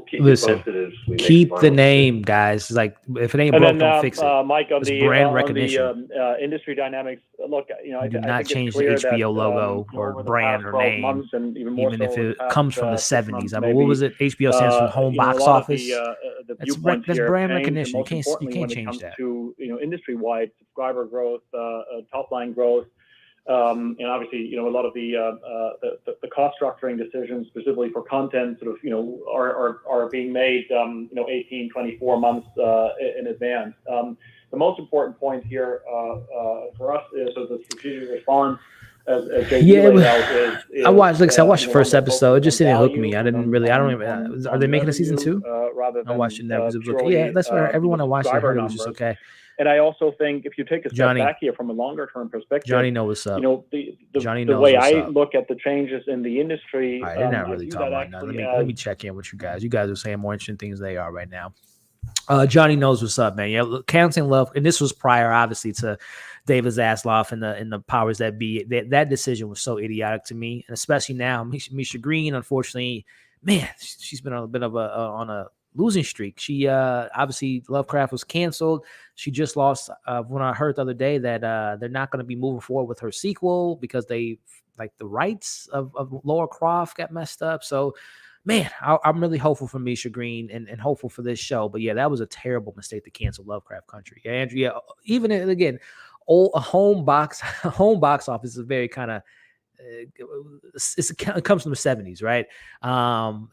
keep you Listen, posted as we keep make the final name, guys. Like if it ain't broke, don't fix it. Mike, on It's the brand recognition. on the industry dynamics, look, I Do think not it's change the clear HBO that, logo or over the brand past or 12 name, months and even more even so if over it the past, comes from the 6 '70s. months, I mean, what was it? HBO stands for home a box lot of office. the That's viewpoints that's here brand have changed, and recognition. You most can't importantly, change when it comes that. to industry-wide subscriber growth, top line growth. And obviously, a lot of the cost structuring decisions, specifically for content, sort of, are being made, 18, 24 months in advance. The most important point here for us is the strategic response. As JB laid out, I watched. Like I said, I watched the first one that episode. It just focuses didn't on hook me. I value didn't and really. I don't on even. Are they making a season revenue, 2? rather I watched it. than It was okay. purely, Yeah, that's where everyone I watched. I heard it was just numbers. okay. And I also think if you take a step Johnny. back here from a longer term perspective, Johnny knows what's up. The knows way what's I up. look at the changes in the industry, All right, they're not I really view talking that about nothing. actually Let me check in with you guys. You guys are saying more interesting things than they are right now. Johnny knows what's up, man. Yeah, counting love, and this was prior, obviously, to David Zasloff and the powers that be. That decision was so idiotic to me, and especially now, Misha Green. Unfortunately, man, she's been on a bit of on a losing streak. She obviously Lovecraft was canceled. She just lost. When I heard the other day that they're not going to be moving forward with her sequel because they like the rights of Laura Croft got messed up. So. Man, I'm really hopeful for Misha Green and hopeful for this show. But yeah, that was a terrible mistake to cancel Lovecraft Country. Yeah, Andrew, yeah, even again, a home box office is a very kind of it comes from the 70s, right?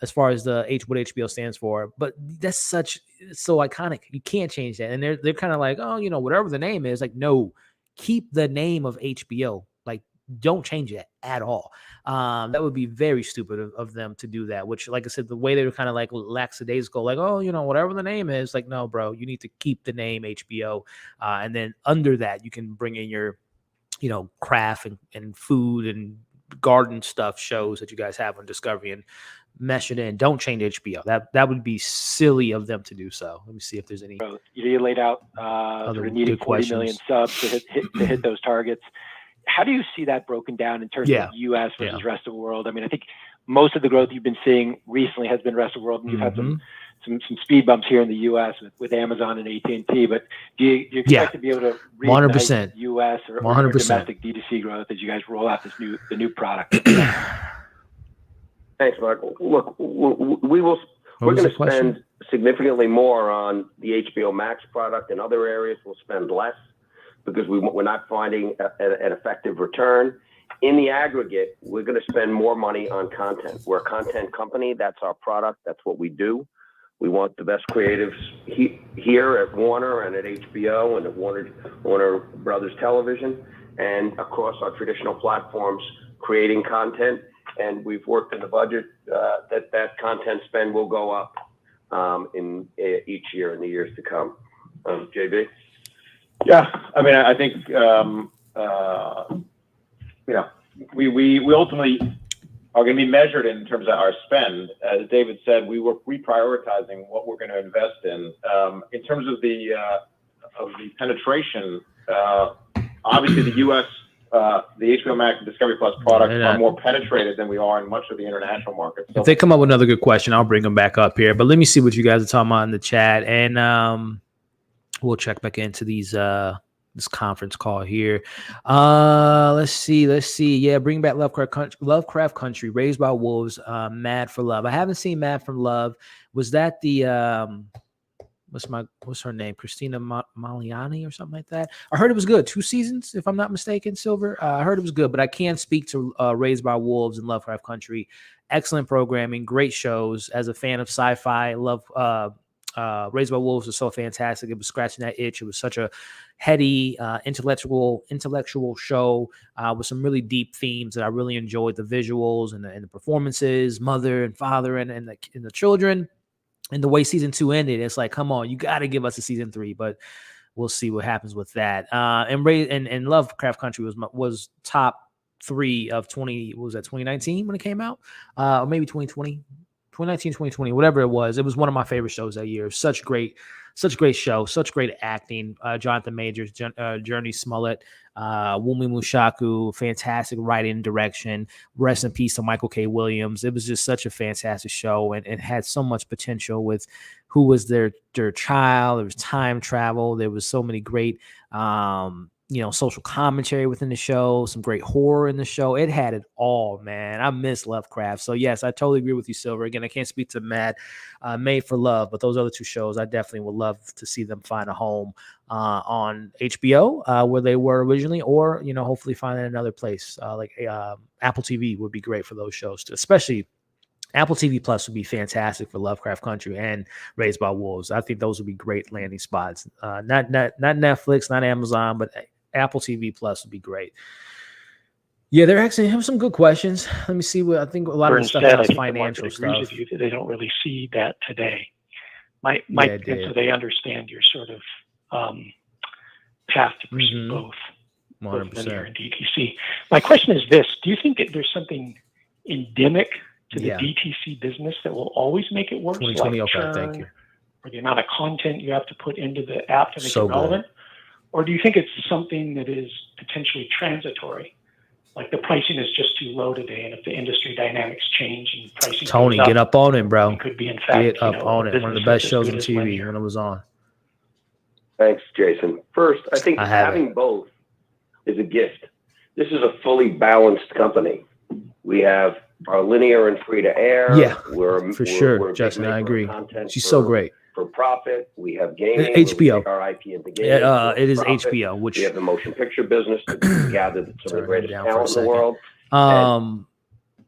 As far as what HBO stands for, but that's so iconic. You can't change that. And they're kind of like, oh, whatever the name is, like, no, keep the name of HBO. Like, don't change it at all. That would be very stupid of them to do that, which, like I said, the way they were kind of like lackadaisical, like, oh, whatever the name is, like, no, bro, you need to keep the name HBO. And then under that, you can bring in your, craft and food and garden stuff shows that you guys have on Discovery and mesh it in. Don't change HBO. That would be silly of them to do so. Let me see if there's any. You laid out sort of needing 40 million subs to hit those targets. How do you see that broken down in terms of U.S. versus rest of the world? I mean, I think most of the growth you've been seeing recently has been rest of the world, and you've had some speed bumps here in the U.S. with Amazon and AT&T. But do you expect to be able to reignite U.S. or domestic D2C growth as you guys roll out the new product? Thanks, Mark. Look, we're going to spend significantly more on the HBO Max product. In other areas, we'll spend less, because we're not finding an effective return. In the aggregate, we're going to spend more money on content. We're a content company. That's our product. That's what we do. We want the best creatives here at Warner and at HBO and at Warner Brothers Television and across our traditional platforms creating content. And we've worked in the budget that content spend will go up in each year in the years to come. JB? Yeah, I mean, I think we ultimately are going to be measured in terms of our spend. As David said, we were reprioritizing what we're going to invest in. In terms of the penetration, obviously the U.S. The HBO Max and Discovery Plus products are more penetrated than we are in much of the international markets. So if they come up with another good question, I'll bring them back up here. But let me see what you guys are talking about in the chat, and we'll check back into these this conference call here. Let's see. Yeah, bring back Lovecraft Country, Raised by Wolves, Mad for Love. I haven't seen Mad for Love. Was that the what's her name? Christina Maliani or something like that? I heard it was good. 2 seasons, if I'm not mistaken, Silver. I heard it was good, but I can't speak to Raised by Wolves and Lovecraft Country. Excellent programming, great shows. As a fan of sci-fi, I love Raised by Wolves was so fantastic. It was scratching that itch. It was such a heady, intellectual show with some really deep themes that I really enjoyed. The visuals and the performances, mother and father, and the children. And the way season 2 ended, it's like, come on, you got to give us a season 3. But we'll see what happens with that. And Lovecraft Country was top 3 of 20. What was that, 2019 when it came out? Or maybe 2020, 2019, 2020, whatever it was. It was one of my favorite shows that year. Such great show, such great acting. Jonathan Majors, Journey Smollett, Wumi Mushaku, fantastic writing and direction. Rest in peace to Michael K. Williams. It was just such a fantastic show, and it had so much potential with who was their child. There was time travel. There was so many great social commentary within the show, some great horror in the show. It had it all, man. I miss Lovecraft. So yes, I totally agree with you, Silver. Again, I can't speak to Made for Love, but those other 2 shows, I definitely would love to see them find a home on HBO where they were originally, or hopefully find another place like Apple TV would be great for those shows too, especially. Apple TV Plus would be fantastic for Lovecraft Country and Raised by Wolves. I think those would be great landing spots. Not Netflix, not Amazon, but Apple TV Plus would be great. Yeah, they're actually have some good questions. Let me see what I think. A lot of the stuff is financial stuff. With you that they don't really see that today. So they understand your sort of path to pursue both linear and DTC. My question is this: do you think that there's something endemic to the DTC business that will always make it worse, 2020, like churn, thank you. or the amount of content you have to put into the app to make it relevant? Or do you think it's something that is potentially transitory? Like the pricing is just too low today, and if the industry dynamics change and pricing Tony, goes up, get up on it, bro. it could be, in fact, get up on it. One of the best shows on TV when it was on. Thanks, Jason. First, I think having both is a gift. This is a fully balanced company. We have our linear and free to air. Yeah, for sure, Justin. I agree. She's so great. For profit, we have gaming. HBO. Our IP into gaming. It is HBO, which we have the motion picture business that we gather some of the greatest talent in the world.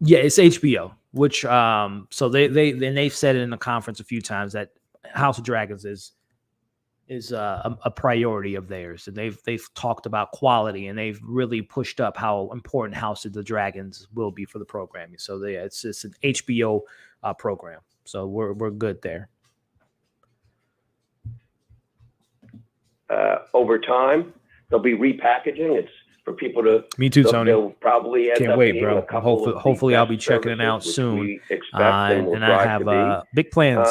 Yeah, it's HBO. Which so they've said it in the conference a few times that House of Dragons is a priority of theirs, and they've talked about quality, and they've really pushed up how important House of the Dragons will be for the programming. So it's an HBO program. So we're good there. Over time, there'll be repackaging. It's for people to. Me too, Tony. They'll probably end Can't up wait, being bro. a couple Hopefully, I'll be checking it out soon. And I have big plans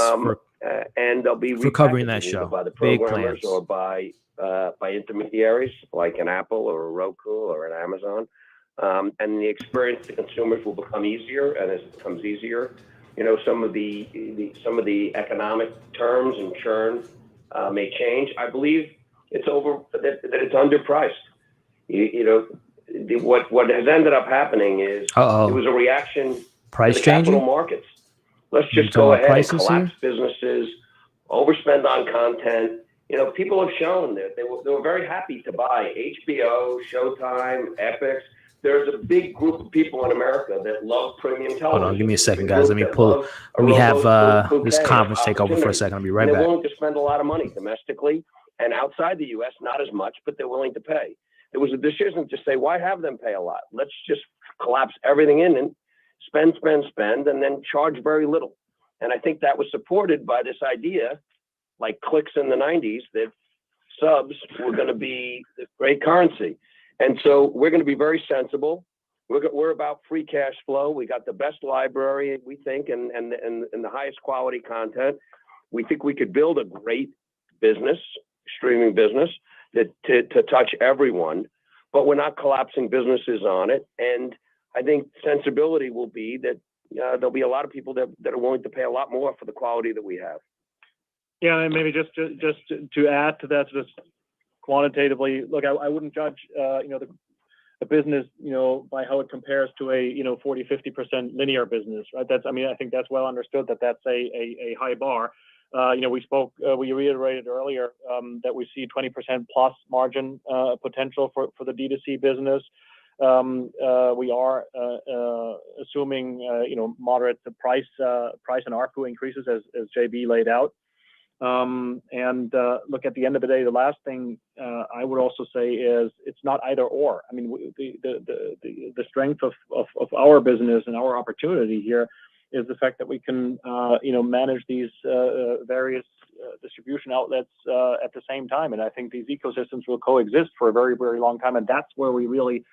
and they'll be for covering that show. By the big programmers plans. or by intermediaries like an Apple or a Roku or an Amazon. And the experience to consumers will become easier, and as it becomes easier, some of the economic terms and churn may change. I believe it's that it's underpriced. What has ended up happening is it was a reaction price to the changing capital markets. Let's just go ahead and collapse businesses, overspend on content. People have shown that they were very happy to buy HBO, Showtime, Epix. There's a big group of people in America that love premium television. Hold on, give me a second, guys. Let me pull. We have this conference take over for a second. I'll be right back. They're willing to spend a lot of money domestically and outside the U.S., not as much, but they're willing to pay. It was a decision to say, why have them pay a lot? Let's just collapse everything in and spend, and then charge very little. And I think that was supported by this idea, like clicks in the 90s, that subs were going to be the great currency. And so we're going to be very sensible. We're about free cash flow. We got the best library, we think, and the highest quality content. We think we could build a great business, streaming business, to touch everyone, but we're not collapsing businesses on it. And I think sensibility will be that there'll be a lot of people that are willing to pay a lot more for the quality that we have. Yeah, and maybe just to add to that, just quantitatively, look, I wouldn't judge the business by how it compares to a 40-50% linear business, right? I think that's well understood that's a high bar. We reiterated earlier that we see 20% plus margin potential for the D2C business. We are assuming moderate price and ARPU increases as JB laid out. Look, at the end of the day, the last thing I would also say is it's not either or. I mean, the strength of our business and our opportunity here is the fact that we can, manage these various distribution outlets at the same time. And I think these ecosystems will coexist for a very, very long time. And that's where we really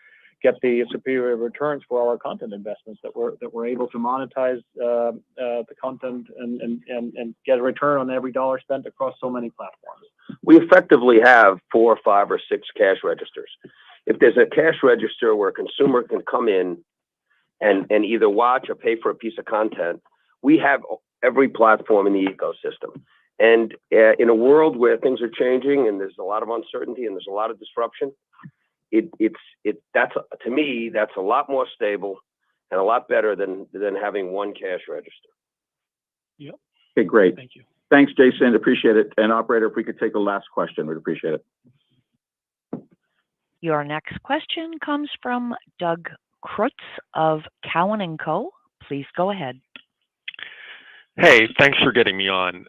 get the superior returns for our content investments, that we're able to monetize the content and get a return on every dollar spent across so many platforms. We effectively have 4, 5, or 6 cash registers. If there's a cash register where a consumer can come in and either watch or pay for a piece of content, we have every platform in the ecosystem. And in a world where things are changing and there's a lot of uncertainty and there's a lot of disruption, to me, that's a lot more stable and a lot better than having one cash register. Yep. Okay, great. Thank you. Thanks, Jason. Appreciate it. And operator, if we could take the last question, we'd appreciate it. Your next question comes from Doug Creutz of Cowen and Co. Please go ahead. Hey, thanks for getting me on.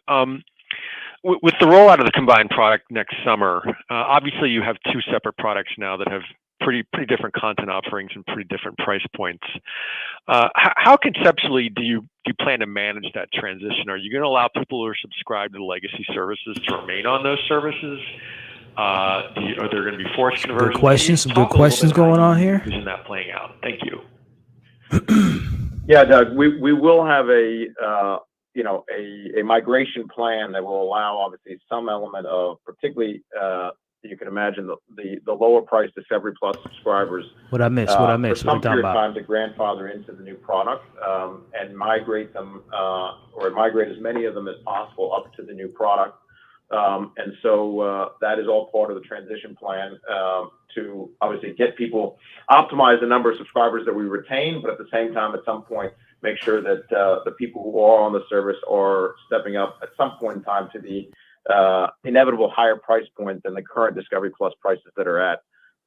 With the rollout of the combined product next summer, obviously you have 2 separate products now that have pretty different content offerings and pretty different price points. How conceptually do you plan to manage that transition? Are you going to allow people who are subscribed to the legacy services to remain on those services? Are there going to be forced conversions? Good questions. Some good questions going on here. Isn't that playing out? Thank you. Yeah, Doug, we will have a migration plan that will allow obviously some element of, particularly you can imagine the lower price Discovery Plus subscribers. What I missed? For some period of time to grandfather into the new product and migrate them or migrate as many of them as possible up to the new product. And so that is all part of the transition plan to obviously get people, optimize the number of subscribers that we retain, but at the same time, at some point, make sure that the people who are on the service are stepping up at some point in time to the inevitable higher price point than the current Discovery Plus prices that are at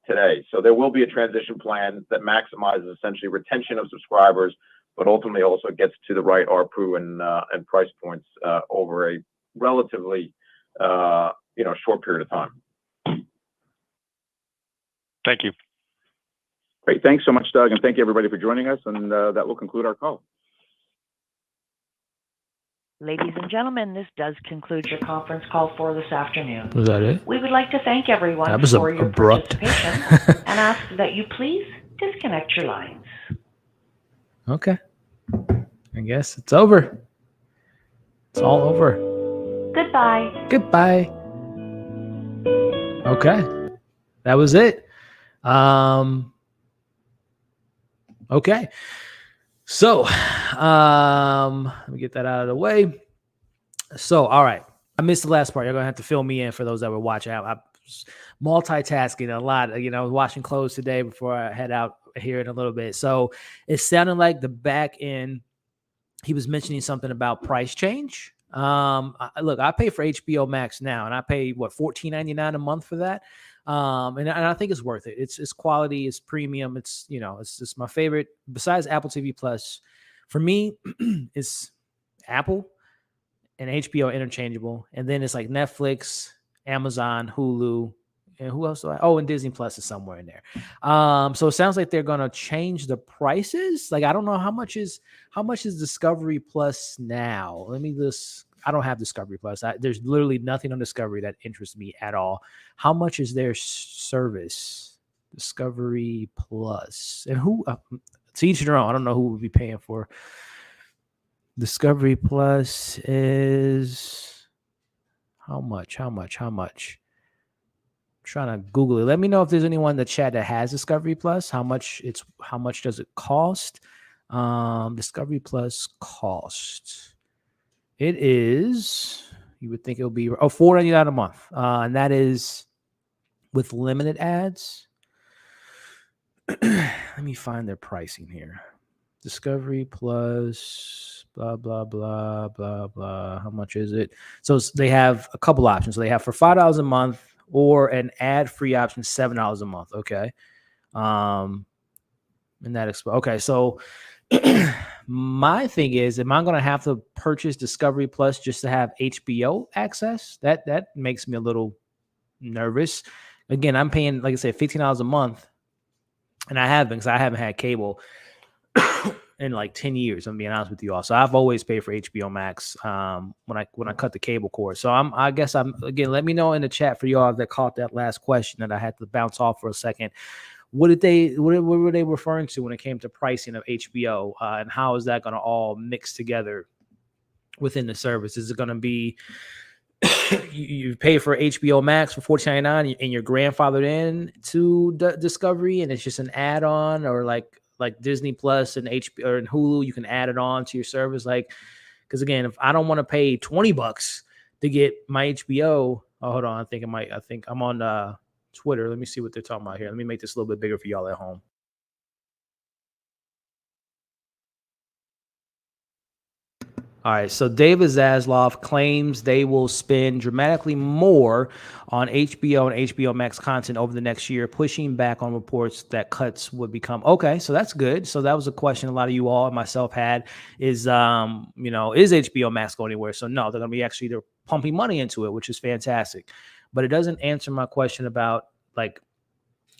today. So there will be a transition plan that maximizes essentially retention of subscribers, but ultimately also gets to the right ARPU and price points over a relatively short period of time. Thank you. Great. Thanks so much, Doug. And thank you, everybody, for joining us. And that will conclude our call. Ladies and gentlemen, this does conclude your conference call for this afternoon. Was that it? We would like to thank everyone for your participation and ask that you please disconnect your lines. Okay. I guess it's over. It's all over. Goodbye. Goodbye. Okay. That was it. Okay. So, let me get that out of the way. So, all right. I missed the last part. You're going to have to fill me in for those that were watching. I'm multitasking a lot. I was washing clothes today before I head out here in a little bit. So, it sounded like the back end, he was mentioning something about price change. Look, I pay for HBO Max now, and I pay $14.99 a month for that. And I think it's worth it. It's quality, it's premium. It's it's my favorite besides Apple TV Plus. For me, it's Apple and HBO interchangeable, and then it's like Netflix, Amazon, Hulu, and who else? And Disney Plus is somewhere in there. So it sounds like they're gonna change the prices. Like I don't know how much is Discovery Plus now. I don't have Discovery Plus. There's literally nothing on Discovery that interests me at all. How much is their service? Discovery Plus. And who, to each their own. I don't know who would be paying for. Discovery Plus is how much? I'm trying to Google it. Let me know if there's anyone in the chat that has Discovery Plus. How much does it cost? Discovery Plus cost. It is, you would think it would be $4.99 a month. And that is with limited ads. Let me find their pricing here. Discovery Plus, blah, blah, blah, blah, blah. How much is it? So they have a couple options. So they have for $5 a month or an ad-free option, $7 a month. Okay. And that okay. So my thing is, am I going to have to purchase Discovery Plus just to have HBO access? That makes me a little nervous. Again, I'm paying, like I said, $15 a month, and I have been because I haven't had cable in like 10 years. I'm being honest with you all. So I've always paid for HBO Max when I cut the cable cord. So I guess again, let me know in the chat for y'all that caught that last question that I had to bounce off for a second. What were they referring to when it came to pricing of HBO, and how is that going to all mix together within the service? Is it going to be you pay for HBO Max for $14.99 and you're grandfathered in to Discovery, and it's just an add-on, or like Disney Plus and HBO or Hulu, you can add it on to your service? Like, because again, if I don't want to pay $20 to get my HBO, hold on, I think I'm on Twitter. Let me see what they're talking about here. Let me make this a little bit bigger for y'all at home. All right, so David Zaslav claims they will spend dramatically more on HBO and HBO Max content over the next year, pushing back on reports that cuts would become. Okay, so that's good. So that was a question a lot of you all and myself had is, is HBO Max going anywhere? So no, they're going to be actually they're pumping money into it, which is fantastic. But it doesn't answer my question about, like,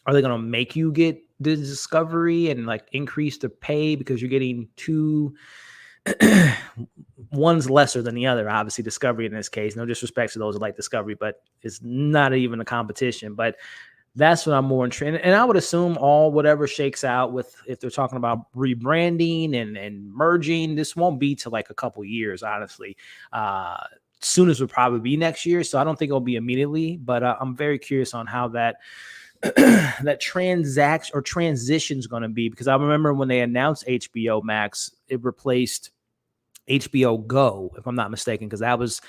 are they going to make you get the Discovery and like increase the pay because you're getting two one's lesser than the other, obviously Discovery in this case. No disrespect to those who like Discovery, but it's not even a competition. But that's what I'm more interested in. And I would assume whatever shakes out with, if they're talking about rebranding and merging, this won't be to like a couple years, honestly. Soonest would probably be next year. So I don't think it'll be immediately, but I'm very curious on how that that transition is going to be, because I remember when they announced HBO Max, it replaced HBO Go, if I'm not mistaken, because that was,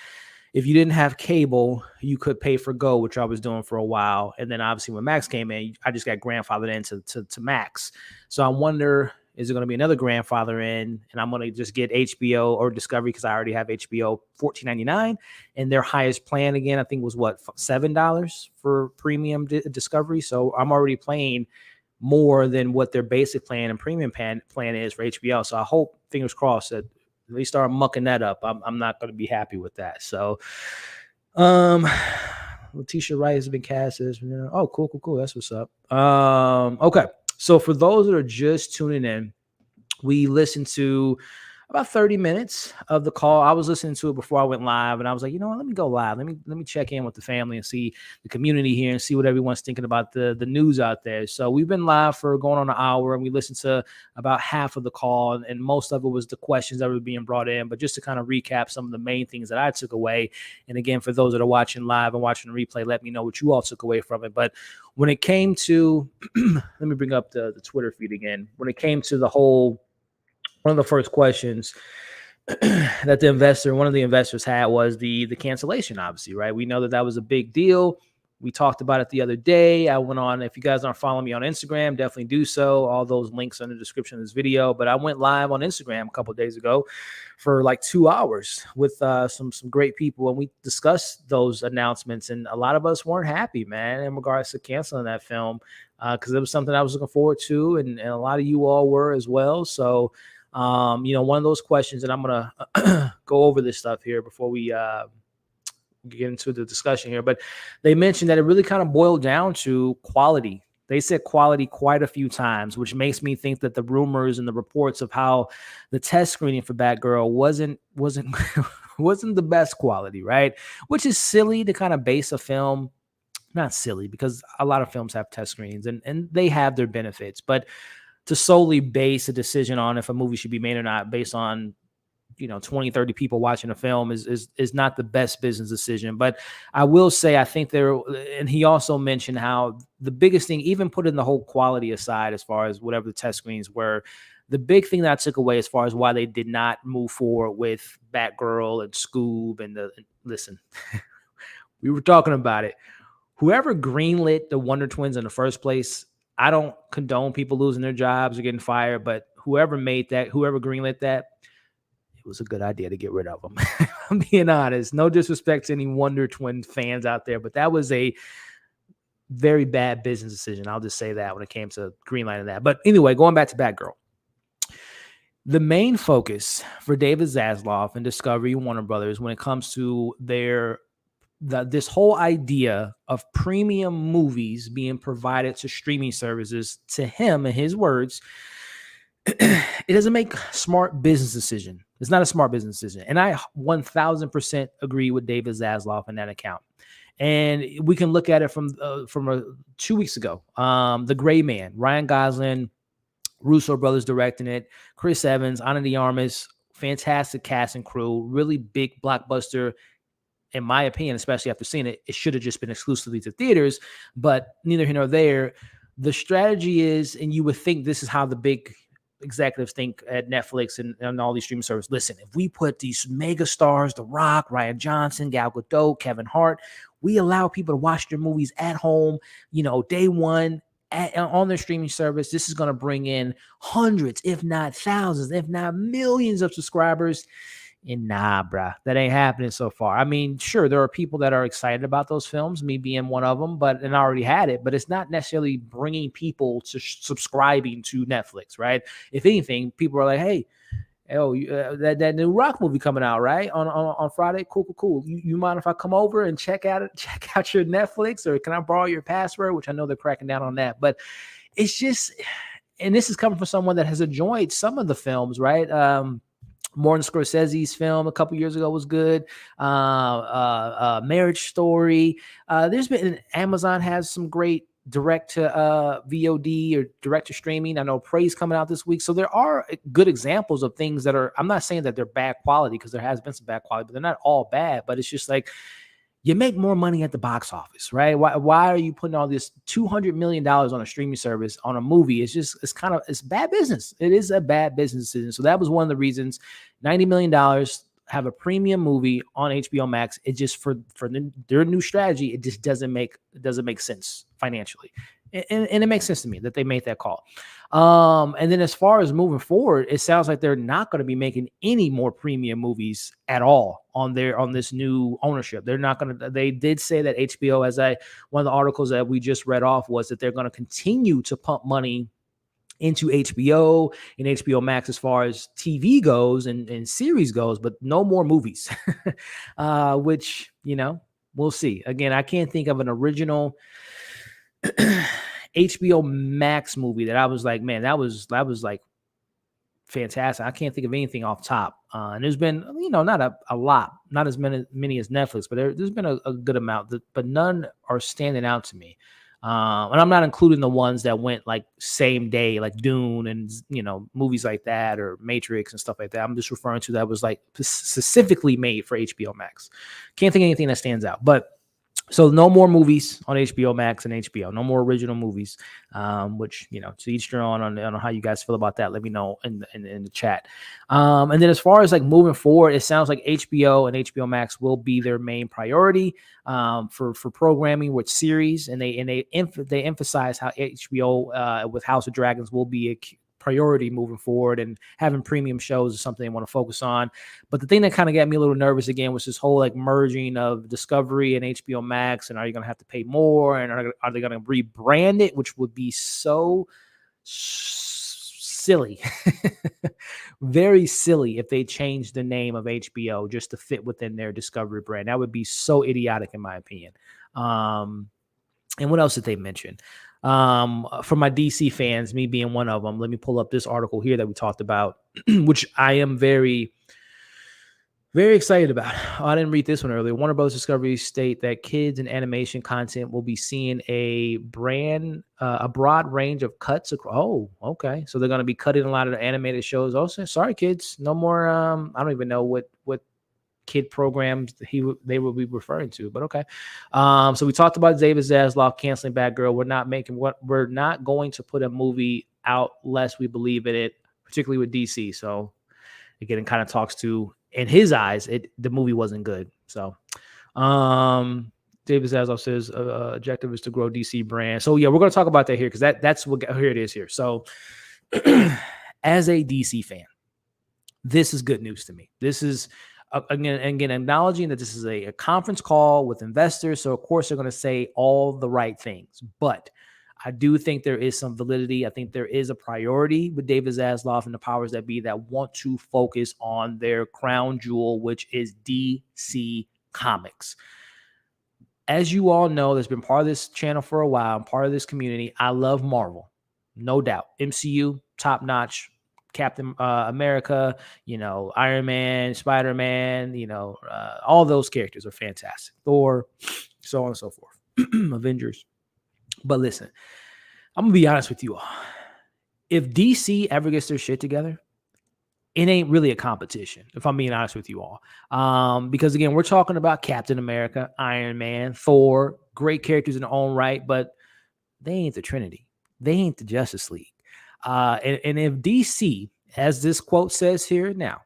if you didn't have cable, you could pay for Go, which I was doing for a while. And then obviously when Max came in, I just got grandfathered into to Max. So I wonder, is it going to be another grandfather in, and I'm going to just get HBO or Discovery because I already have HBO $14.99, and their highest plan again, I think was what, $7 for premium Discovery. So I'm already paying more than what their basic plan and premium plan is for HBO. So I hope, fingers crossed, that they start mucking that up. I'm not going to be happy with that. So, Letitia Wright has been cast as, oh, cool. That's what's up. Okay. So for those that are just tuning in, we listened to about 30 minutes of the call. I was listening to it before I went live, and I was like, you know what, let me go live. Let me check in with the family and see the community here and see what everyone's thinking about the news out there. So we've been live for going on an hour, and we listened to about half of the call, and most of it was the questions that were being brought in. But just to kind of recap some of the main things that I took away, and again, for those that are watching live and watching the replay, let me know what you all took away from it. But when it came to, let me bring up the Twitter feed again. When it came to the whole, one of the first questions that one of the investors had was the cancellation, obviously, right? We know that was a big deal. We talked about it the other day. I went on, if you guys aren't following me on Instagram, definitely do so. All those links are in the description of this video. But I went live on Instagram a couple of days ago for like 2 hours with some great people, and we discussed those announcements. And a lot of us weren't happy, man, in regards to canceling that film, because it was something I was looking forward to, and a lot of you all were as well. So one of those questions, and I'm going to go over this stuff here before we get into the discussion here, but they mentioned that it really kind of boiled down to quality. They said quality quite a few times, which makes me think that the rumors and the reports of how the test screening for Batgirl wasn't the best quality, right? Which is silly to kind of base a film. Not silly, because a lot of films have test screenings and they have their benefits, but to solely base a decision on if a movie should be made or not based on 20, 30 people watching a film is not the best business decision. But I will say, I think and he also mentioned how the biggest thing, even putting the whole quality aside as far as whatever the test screens were, the big thing that I took away as far as why they did not move forward with Batgirl and Scoob listen, we were talking about it. Whoever greenlit the Wonder Twins in the first place, I don't condone people losing their jobs or getting fired, but whoever greenlit that, it was a good idea to get rid of them. I'm being honest. No disrespect to any Wonder Twin fans out there, but that was a very bad business decision. I'll just say that when it came to greenlighting that. But anyway, going back to Batgirl. The main focus for David Zaslav and Discovery and Warner Brothers when it comes to this whole idea of premium movies being provided to streaming services, to him, in his words, it doesn't make smart business decision. It's not a smart business decision. And I 1000% agree with David Zaslav in that account. And we can look at it from 2 weeks ago. The Gray Man, Ryan Gosling, Russo brothers directing it, Chris Evans, Ana de Armas, fantastic cast and crew, really big blockbuster. In my opinion, especially after seeing it, it should have just been exclusively to theaters, but neither here nor there. The strategy is, and you would think this is how the big executives think at Netflix and all these streaming services. Listen, if we put these mega stars, The Rock, Ryan Johnson, Gal Gadot, Kevin Hart, we allow people to watch their movies at home, day one, on their streaming service. This is going to bring in hundreds, if not thousands, if not millions of subscribers. And nah, bruh, that ain't happening so far. I mean, sure, there are people that are excited about those films, me being one of them, and I already had it, but it's not necessarily bringing people to subscribing to Netflix, right? If anything, people are like, hey, that new Rock movie coming out, right? On Friday. Cool. You mind if I come over and check out your Netflix, or can I borrow your password? Which I know they're cracking down on that, but it's just, and this is coming from someone that has enjoyed some of the films, right? Martin Scorsese's film a couple years ago was good. Marriage Story. There's been, Amazon has some great direct to VOD or direct to streaming. I know Prey's coming out this week. So there are good examples of things that are, I'm not saying that they're bad quality, because there has been some bad quality, but they're not all bad. But it's just like, you make more money at the box office, right? Why are you putting all this $200 million on a streaming service on a movie? It's bad business. It is a bad business decision. So that was one of the reasons. $90 million, have a premium movie on HBO Max. It just, for their new strategy, it just doesn't make sense financially. And it makes sense to me that they made that call. And then as far as moving forward, it sounds like they're not going to be making any more premium movies at all on this new ownership. They're not going to. They did say that HBO, one of the articles that we just read off, was that they're going to continue to pump money into HBO and HBO Max as far as TV goes and series goes, but no more movies, which, we'll see. Again, I can't think of an original HBO Max movie that I was like, man, that was like fantastic. I can't think of anything off top. And there's been, not a lot, not as many as Netflix, but there's been a good amount, but none are standing out to me. And I'm not including the ones that went like same day, like Dune and, movies like that, or Matrix and stuff like that. I'm just referring to that was like specifically made for HBO Max. Can't think of anything that stands out, but so no more movies on HBO Max and HBO. No more original movies, which, to each their own on how you guys feel about that. Let me know in the chat. And then as far as like moving forward, it sounds like HBO and HBO Max will be their main priority for programming with series. And they emphasize how HBO with House of Dragons will be a priority moving forward, and having premium shows is something they want to focus on. But the thing that kind of got me a little nervous again was this whole like merging of Discovery and HBO Max, and are you going to have to pay more, and are they going to rebrand it, which would be so silly, very silly if they changed the name of HBO just to fit within their Discovery brand. That would be so idiotic in my opinion. And what else did they mention? For my DC fans, me being one of them, let me pull up this article here that we talked about, which I am very, very excited about. Oh, I didn't read this one earlier. Warner Bros. Discovery state that kids and animation content will be seeing a broad range of cuts. Oh, okay. So they're going to be cutting a lot of the animated shows. Oh, sorry, kids. No more. I don't even know what kid programs they will be referring to, but okay. So we talked about David Zaslav canceling Batgirl. We're not going to put a movie out unless we believe in it, particularly with DC. So again, it kind of talks to, in his eyes, the movie wasn't good. So David Zaslav says objective is to grow DC brand. So yeah, we're going to talk about that here, because that's what, here it is here. So as a DC fan, this is good news to me. This is again, acknowledging that this is a conference call with investors. So, of course, they're going to say all the right things. But I do think there is some validity. I think there is a priority with David Zaslav and the powers that be that want to focus on their crown jewel, which is DC Comics. As you all know, that's been part of this channel for a while. I'm part of this community. I love Marvel, no doubt. MCU, top-notch. Captain America, Iron Man, Spider-Man, all those characters are fantastic. Thor, so on and so forth. Avengers. But listen, I'm gonna be honest with you all. If DC ever gets their shit together, it ain't really a competition, if I'm being honest with you all. Because again, we're talking about Captain America, Iron Man, Thor, great characters in their own right, but they ain't the Trinity. They ain't the Justice League. And if DC, as this quote says here now,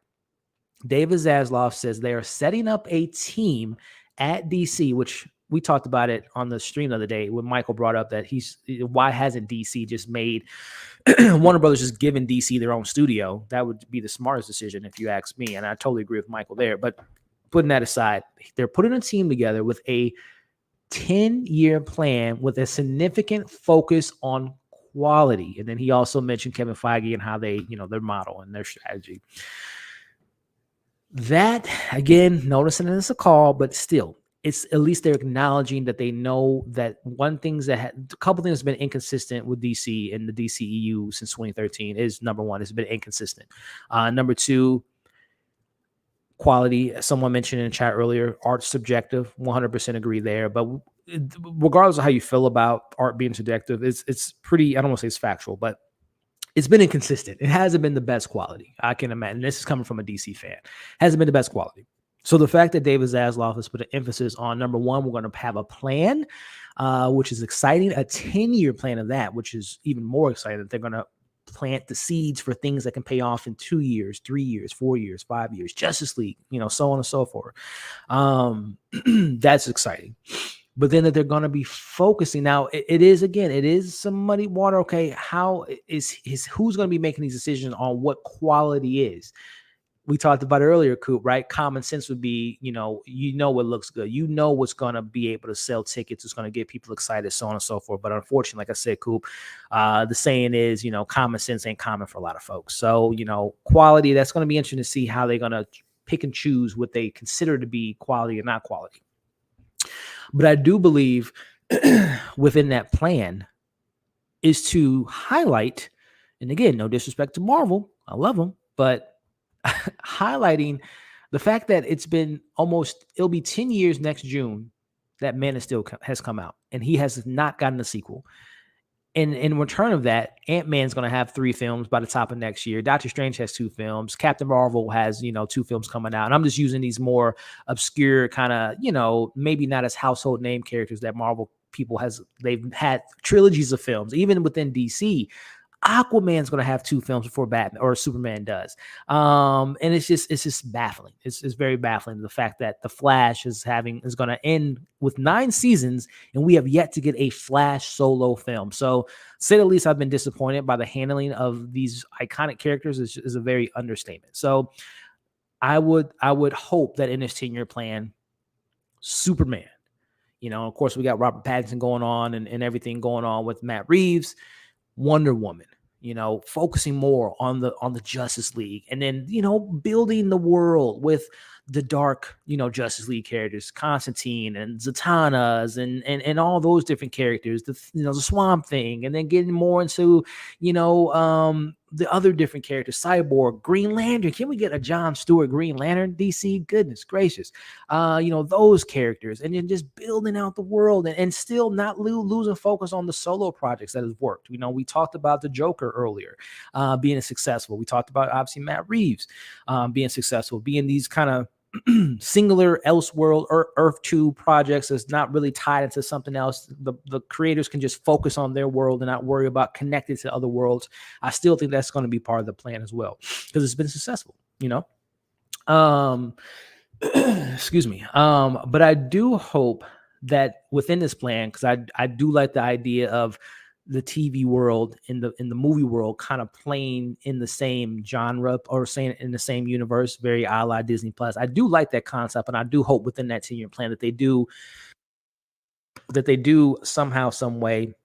David Zaslav says they are setting up a team at DC, which we talked about it on the stream the other day when Michael brought up that why hasn't DC just made Warner Brothers just given DC their own studio? That would be the smartest decision if you ask me. And I totally agree with Michael there. But putting that aside, they're putting a team together with a 10-year plan with a significant focus on quality. And then he also mentioned Kevin Feige and how they, their model and their strategy. That, again, noticing it's a call, but still, it's at least they're acknowledging that they know that a couple things have been inconsistent with DC and the DCEU since 2013 is, number one, it's been inconsistent. Number two, quality. Someone mentioned in chat earlier, art's subjective. 100% agree there. But regardless of how you feel about art being subjective, it's pretty, I don't want to say it's factual, but it's been inconsistent. It hasn't been the best quality. I can imagine. This is coming from a DC fan. Hasn't been the best quality. So the fact that David Zaslav has put an emphasis on, number one, we're going to have a plan, which is exciting, a 10-year plan of that, which is even more exciting that they're going to plant the seeds for things that can pay off in 2 years, 3 years, 4 years, 5 years, Justice League, so on and so forth. That's exciting. But then that they're going to be focusing now, it is some muddy water. Okay, how is who's going to be making these decisions on what quality is? We talked about it earlier, Coop, right? Common sense would be, what looks good. What's going to be able to sell tickets. It's going to get people excited, so on and so forth. But unfortunately, like I said, Coop, the saying is, common sense ain't common for a lot of folks. So, quality, that's going to be interesting to see how they're going to pick and choose what they consider to be quality and not quality. But I do believe within that plan is to highlight, and again, no disrespect to Marvel, I love them, but highlighting the fact that it'll be 10 years next June that Man of Steel has come out, and he has not gotten a sequel. And in return of that, Ant-Man's going to have 3 films by the top of next year. Doctor Strange has 2 films. Captain Marvel has, 2 films coming out. And I'm just using these more obscure kind of, maybe not as household name characters that Marvel people they've had trilogies of films, even within DC. Aquaman's going to have 2 films before Batman or Superman does. And it's just baffling. It's very baffling. The fact that The Flash is going to end with 9 seasons and we have yet to get a Flash solo film. So say the least, I've been disappointed by the handling of these iconic characters is a very understatement. So I would hope that in this 10-year plan, Superman, of course we got Robert Pattinson going on and everything going on with Matt Reeves, Wonder Woman, focusing more on the Justice League, and then, building the world with the dark, Justice League characters, Constantine and Zatannas and all those different characters, the Swamp Thing, and then getting more into, the other different characters, Cyborg, Green Lantern. Can we get a John Stewart Green Lantern, DC? Goodness gracious. Those characters, and then just building out the world and still not losing focus on the solo projects that have worked. We talked about the Joker earlier, being successful. We talked about, obviously, Matt Reeves being successful, being these kind of singular Elseworld or Earth 2 projects that's not really tied into something else. The creators can just focus on their world and not worry about connecting to other worlds. I still think that's going to be part of the plan as well, because it's been successful, excuse me. But I do hope that within this plan, because I do like the idea of the TV world in the movie world kind of playing in the same genre or saying in the same universe, very a la Disney Plus. I do like that concept, and I do hope within that 10-year plan that they do somehow, some way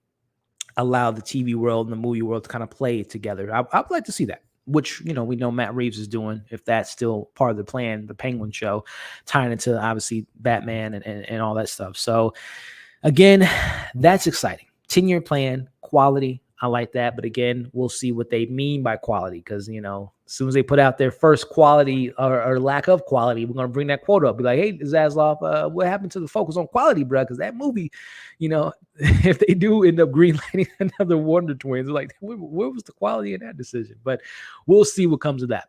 allow the TV world and the movie world to kind of play together. I'd like to see that, which, we know Matt Reeves is doing, if that's still part of the plan, the Penguin show, tying into obviously Batman and all that stuff. So again, that's exciting. 10-year plan, quality. I like that. But again, we'll see what they mean by quality, because, you know, as soon as they put out their first quality or lack of quality, we're going to bring that quote up. Be like, hey, Zaslav, what happened to the focus on quality, bro? Because that movie, you know, if they do end up greenlighting another Wonder Twins, like, where was the quality in that decision? But we'll see what comes of that.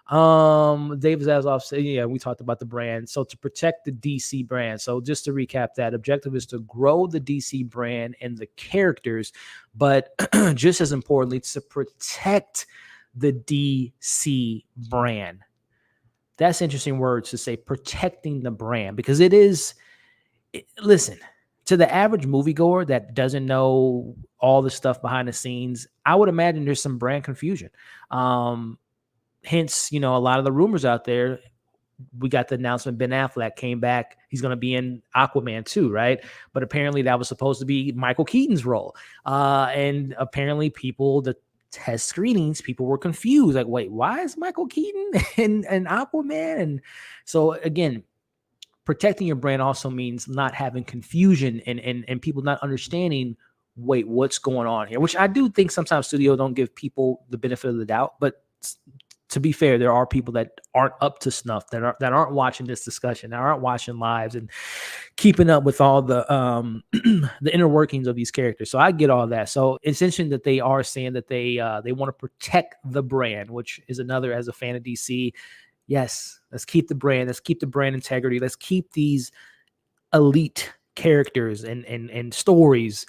David Zaslav said, yeah, we talked about the brand. So to protect the DC brand. So just to recap, that objective is to grow the DC brand and the characters, but just as importantly, to protect the DC brand. That's interesting words to say, protecting the brand, because listen, to the average moviegoer that doesn't know all the stuff behind the scenes, I would imagine there's some brand confusion. Hence, you know, a lot of the rumors out there. We got the announcement Ben Affleck came back. He's going to be in Aquaman 2, right? But apparently that was supposed to be Michael Keaton's role. And apparently the test screenings, people were confused. Like, wait, why is Michael Keaton in Aquaman? And so, again, protecting your brand also means not having confusion and people not understanding, wait, what's going on here? Which I do think sometimes studios don't give people the benefit of the doubt. But to be fair, there are people that aren't up to snuff, that aren't watching this discussion, that aren't watching lives and keeping up with all the the inner workings of these characters. So I get all that. So it's interesting that they are saying that they want to protect the brand, which is another, as a fan of DC. Yes, let's keep the brand. Let's keep the brand integrity. Let's keep these elite characters and stories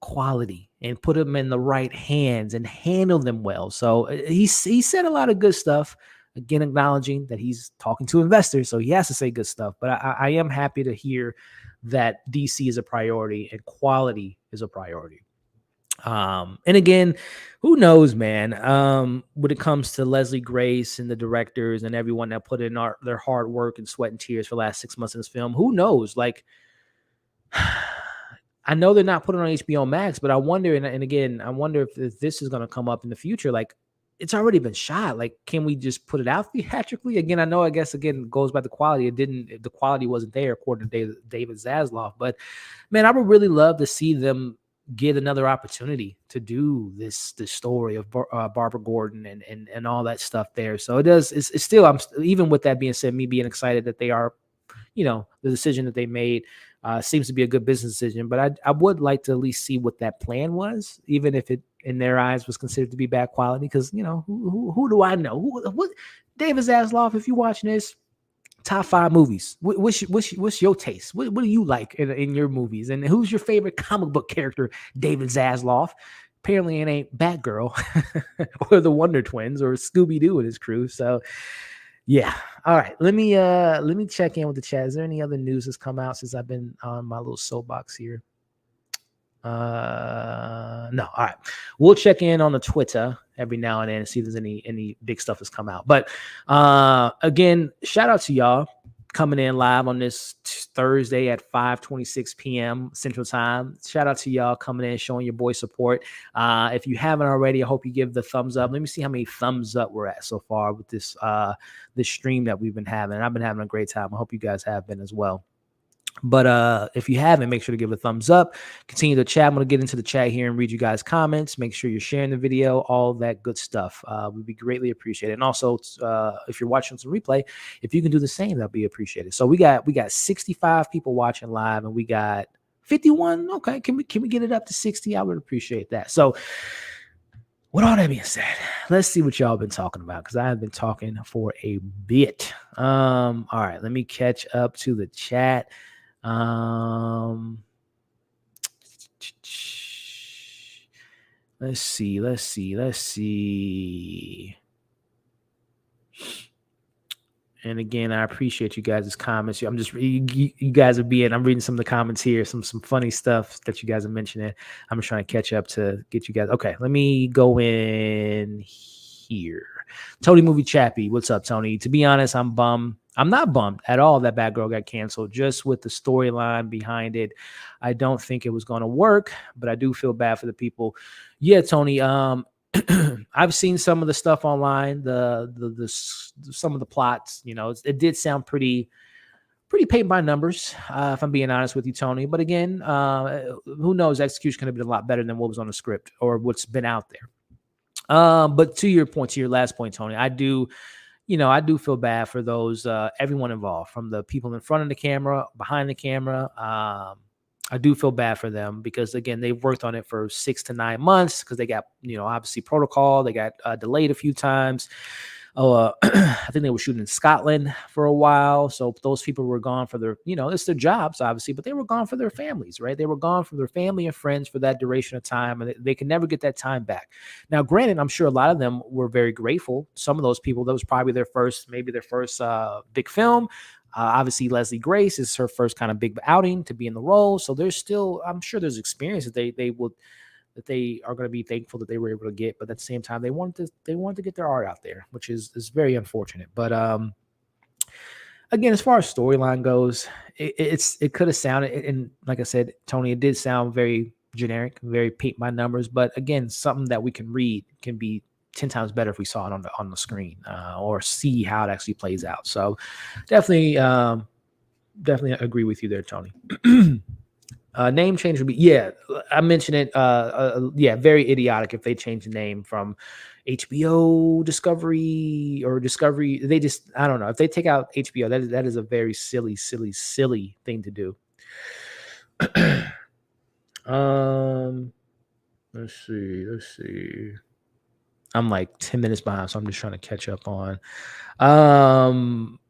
quality and put them in the right hands and handle them well. So he said a lot of good stuff, again, acknowledging that he's talking to investors, so he has to say good stuff. But I am happy to hear that DC is a priority and quality is a priority. And again, who knows, man, when it comes to Leslie Grace and the directors and everyone that put in their hard work and sweat and tears for the last 6 months in this film, who knows? Like, I know they're not putting on HBO Max, but I wonder, and again, I wonder if this is going to come up in the future. Like, it's already been shot. Like, can we just put it out theatrically? Again, I know, I guess, again, it goes by the quality. The quality wasn't there, according to David Zaslav. But, man, I would really love to see them get another opportunity to do this story of Barbara Gordon and all that stuff there. So it's still, even with that being said, me being excited that they are, you know, the decision that they made seems to be a good business decision. But I would like to at least see what that plan was, even if it in their eyes was considered to be bad quality. Because, you know, who do I know? What David Zaslav, if you're watching this, top 5 movies. What's your taste? What do you like in your movies? And who's your favorite comic book character? David Zaslav. Apparently it ain't Batgirl or the Wonder Twins or Scooby-Doo and his crew. So yeah. All right. Let me check in with the chat. Is there any other news that's come out since I've been on my little soapbox here? No. All right. We'll check in on the Twitter every now and then and see if there's any big stuff that's come out. But again, shout out to y'all coming in live on this Thursday at 5:26 p.m. Central Time. Shout out to y'all coming in, showing your boy support. If you haven't already, I hope you give the thumbs up. Let me see how many thumbs up we're at so far with this stream that we've been having. And I've been having a great time. I hope you guys have been as well. But if you haven't, make sure to give it a thumbs up. Continue to chat. I'm going to get into the chat here and read you guys' comments. Make sure you're sharing the video, all that good stuff. Would be greatly appreciated. And also, if you're watching some replay, if you can do the same, that'd be appreciated. So we got 65 people watching live, and we got 51. Okay, can we get it up to 60? I would appreciate that. So with all that being said, let's see what y'all been talking about, because I have been talking for a bit. All right, let me catch up to the chat. Let's see. And again, I appreciate you guys' comments. I'm reading some of the comments here, some funny stuff that you guys are mentioning. I'm just trying to catch up to get you guys. Okay, let me go in here. Tony Movie Chappie, what's up, Tony? To be honest, I'm bummed. I'm not bummed at all that Batgirl got canceled, just with the storyline behind it. I don't think it was going to work, but I do feel bad for the people. Yeah, Tony, I've seen some of the stuff online, the some of the plots, you know, it did sound pretty pretty paint by numbers, if I'm being honest with you, Tony. But again, who knows? Execution could have been a lot better than what was on the script or what's been out there. But to your last point, Tony, I do feel bad for those, everyone involved, from the people in front of the camera, behind the camera. I do feel bad for them because, again, they've worked on it for 6 to 9 months because they got, obviously protocol. They got delayed a few times. I think they were shooting in Scotland for a while. So those people were gone for their, it's their jobs, obviously, but they were gone for their families, right? They were gone for their family and friends for that duration of time, and they can never get that time back. Now, granted, I'm sure a lot of them were very grateful. Some of those people, that was probably their first big film. Obviously, Leslie Grace is her first kind of big outing to be in the role. So there's still, I'm sure there's experience that they are going to be thankful that they were able to get, but at the same time, they wanted to get their art out there, which is very unfortunate. But again, as far as storyline goes, it could have sounded, and like I said, Tony, it did sound very generic, very paint by numbers. But again, something that we can read can be 10 times better if we saw it on the screen, or see how it actually plays out. So definitely agree with you there, Tony. Name change would be, I mentioned it. Very idiotic if they change the name from HBO Discovery or Discovery. They just, I don't know, if they take out HBO, that is a very silly thing to do. Let's see. I'm like 10 minutes behind, so I'm just trying to catch up on.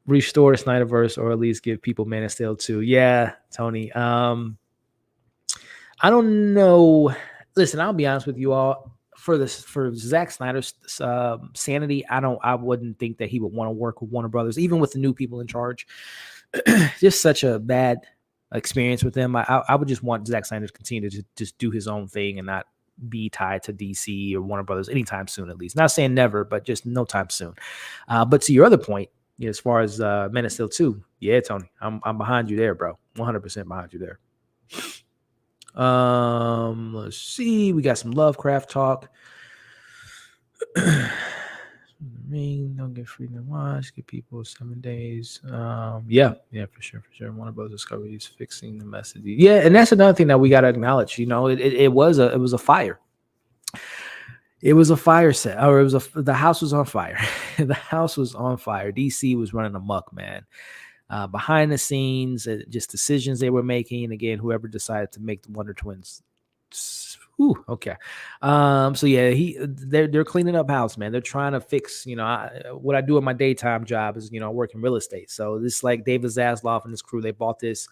Restore Snyderverse, or at least give people Man of Steel 2. Yeah, Tony. I don't know. Listen, I'll be honest with you all. For Zack Snyder's sanity, I wouldn't think that he would want to work with Warner Brothers, even with the new people in charge. Just such a bad experience with them. I would just want Zack Snyder to continue to just do his own thing and not be tied to DC or Warner Brothers anytime soon, at least. Not saying never, but just no time soon. But to your other point, as far as Man of Steel 2, yeah, Tony, I'm behind you there, bro. 100% behind you there. Let's see. We got some Lovecraft talk. Ring, don't get free to watch. Give people 7 days. Yeah, for sure. Warner Bros. Discovery is fixing the message. Yeah, and that's another thing that we got to acknowledge. It was a fire. It was a fire set, or the house was on fire. The house was on fire. DC was running amok, man. Behind the scenes, just decisions they were making. Again, whoever decided to make the Wonder Twins. Okay. So yeah, they're cleaning up house, man. They're trying to fix, what I do in my daytime job is, I work in real estate. So this, like David Zaslav and his crew, they bought this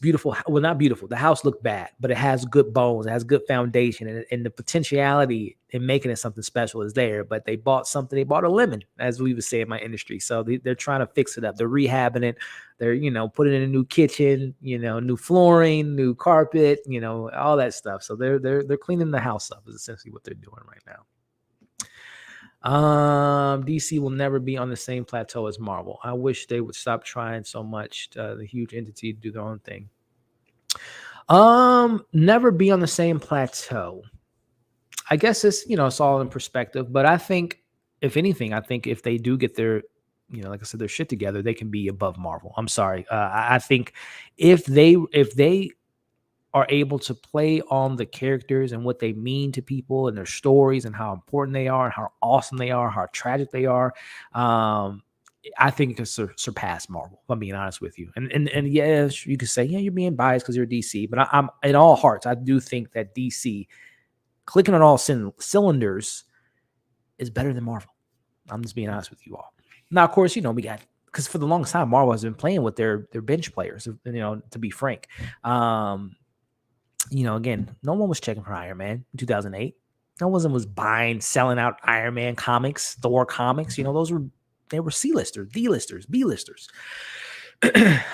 beautiful, well, not beautiful. The house looked bad, but it has good bones. It has good foundation, and the potentiality in making it something special is there. But they bought something. They bought a lemon, as we would say in my industry. So they're trying to fix it up. They're rehabbing it. They're, putting in a new kitchen, new flooring, new carpet, all that stuff. So they're cleaning the house up is essentially what they're doing right now. DC will never be on the same plateau as Marvel. I wish they would stop trying so much, the huge entity, to do their own thing. Never be on the same plateau. I guess it's all in perspective, but I think if anything, if they do get their, like I said, their shit together, they can be above Marvel. I'm sorry. I think if they are able to play on the characters and what they mean to people and their stories and how important they are and how awesome they are, how tragic they are, I think it can surpass Marvel, if I'm being honest with you. And yes, you could say, yeah, you're being biased because you're DC, but I'm in all hearts, I do think that DC clicking on all cylinders is better than Marvel. I'm just being honest with you all. Now, of course, we got, because for the longest time, Marvel has been playing with their bench players, to be frank. Again, no one was checking for Iron Man in 2008. No one was selling out Iron Man comics, Thor comics. They were C-listers, D-listers, B-listers.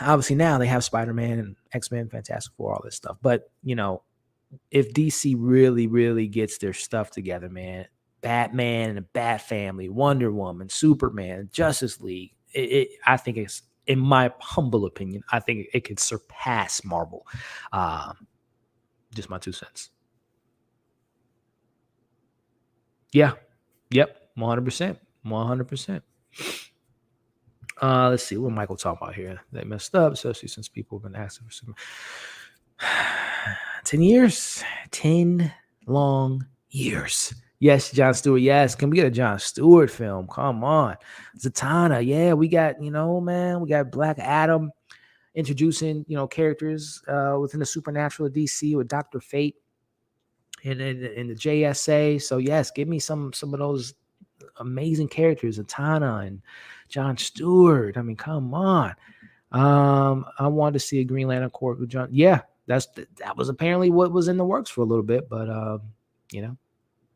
Obviously now they have Spider-Man and X-Men, Fantastic Four, all this stuff. But, if DC really, really gets their stuff together, man, Batman and the Bat Family, Wonder Woman, Superman, Justice League, I think it's, in my humble opinion, I think it could surpass Marvel. Just my 2 cents. Yeah. Yep. 100%. 100%. Let's see what Michael talking about here. They messed up, especially since people have been asking for some 10 years, 10 long years. Yes, Jon Stewart. Yes, can we get a Jon Stewart film? Come on, Zatanna. Yeah, we got man, we got Black Adam introducing characters within the supernatural of DC with Dr. Fate and in the JSA. So yes, give me some of those amazing characters, Zatanna and Jon Stewart. I mean, come on. I wanted to see a Green Lantern Corps with John. Yeah, that was apparently what was in the works for a little bit, but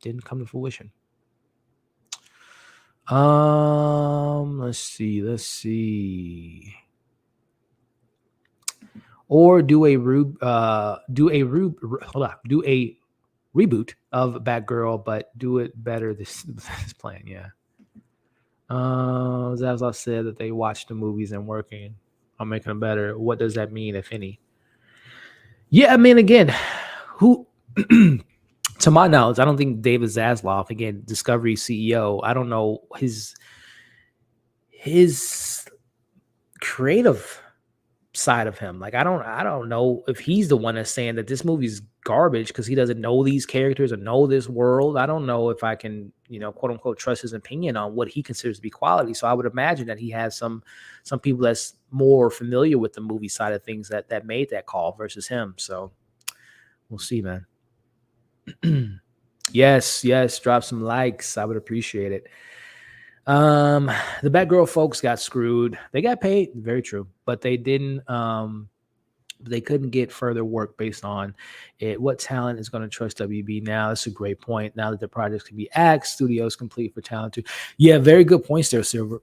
didn't come to fruition. Let's see. Or do a reboot of Batgirl, but do it better this plan. Yeah. As I said, that they watched the movies and working on making them better. What does that mean, if any? Yeah, I mean, again, who, to my knowledge, I don't think David Zaslav, again, Discovery CEO, I don't know his creative side of him. Like, I don't know if he's the one that's saying that this movie's garbage because he doesn't know these characters or know this world. I don't know if I can, quote unquote, trust his opinion on what he considers to be quality. So I would imagine that he has some people that's more familiar with the movie side of things that made that call versus him. So we'll see, man. Yes, drop some likes. I would appreciate it. The Batgirl folks got screwed. They got paid, very true, but they didn't. They couldn't get further work based on it. What talent is going to trust WB now? That's a great point. Now that the projects can be axed, studios complete for talent too. Yeah, very good points there, Silver.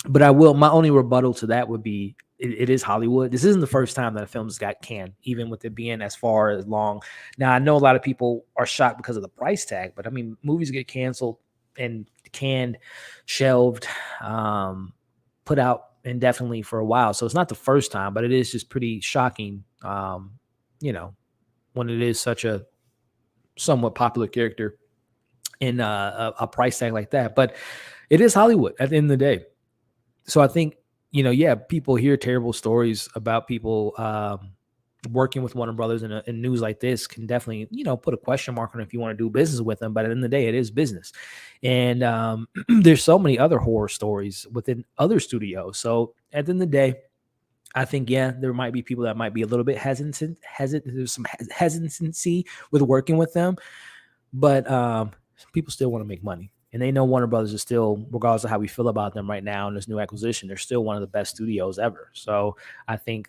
But my only rebuttal to that would be it is Hollywood. This isn't the first time that a film's got canned, even with it being as far as long. Now, I know a lot of people are shocked because of the price tag, but I mean, movies get canceled and canned, shelved, put out indefinitely for a while. So it's not the first time, but it is just pretty shocking, when it is such a somewhat popular character in a price tag like that. But it is Hollywood at the end of the day. So I think, people hear terrible stories about people working with Warner Brothers in news like this can definitely, put a question mark on if you want to do business with them. But at the end of the day, it is business. And there's so many other horror stories within other studios. So at the end of the day, I think, there might be people that might be a little bit hesitant. There's some hesitancy with working with them. But people still want to make money. And they know Warner Brothers is still, regardless of how we feel about them right now in this new acquisition, they're still one of the best studios ever. So I think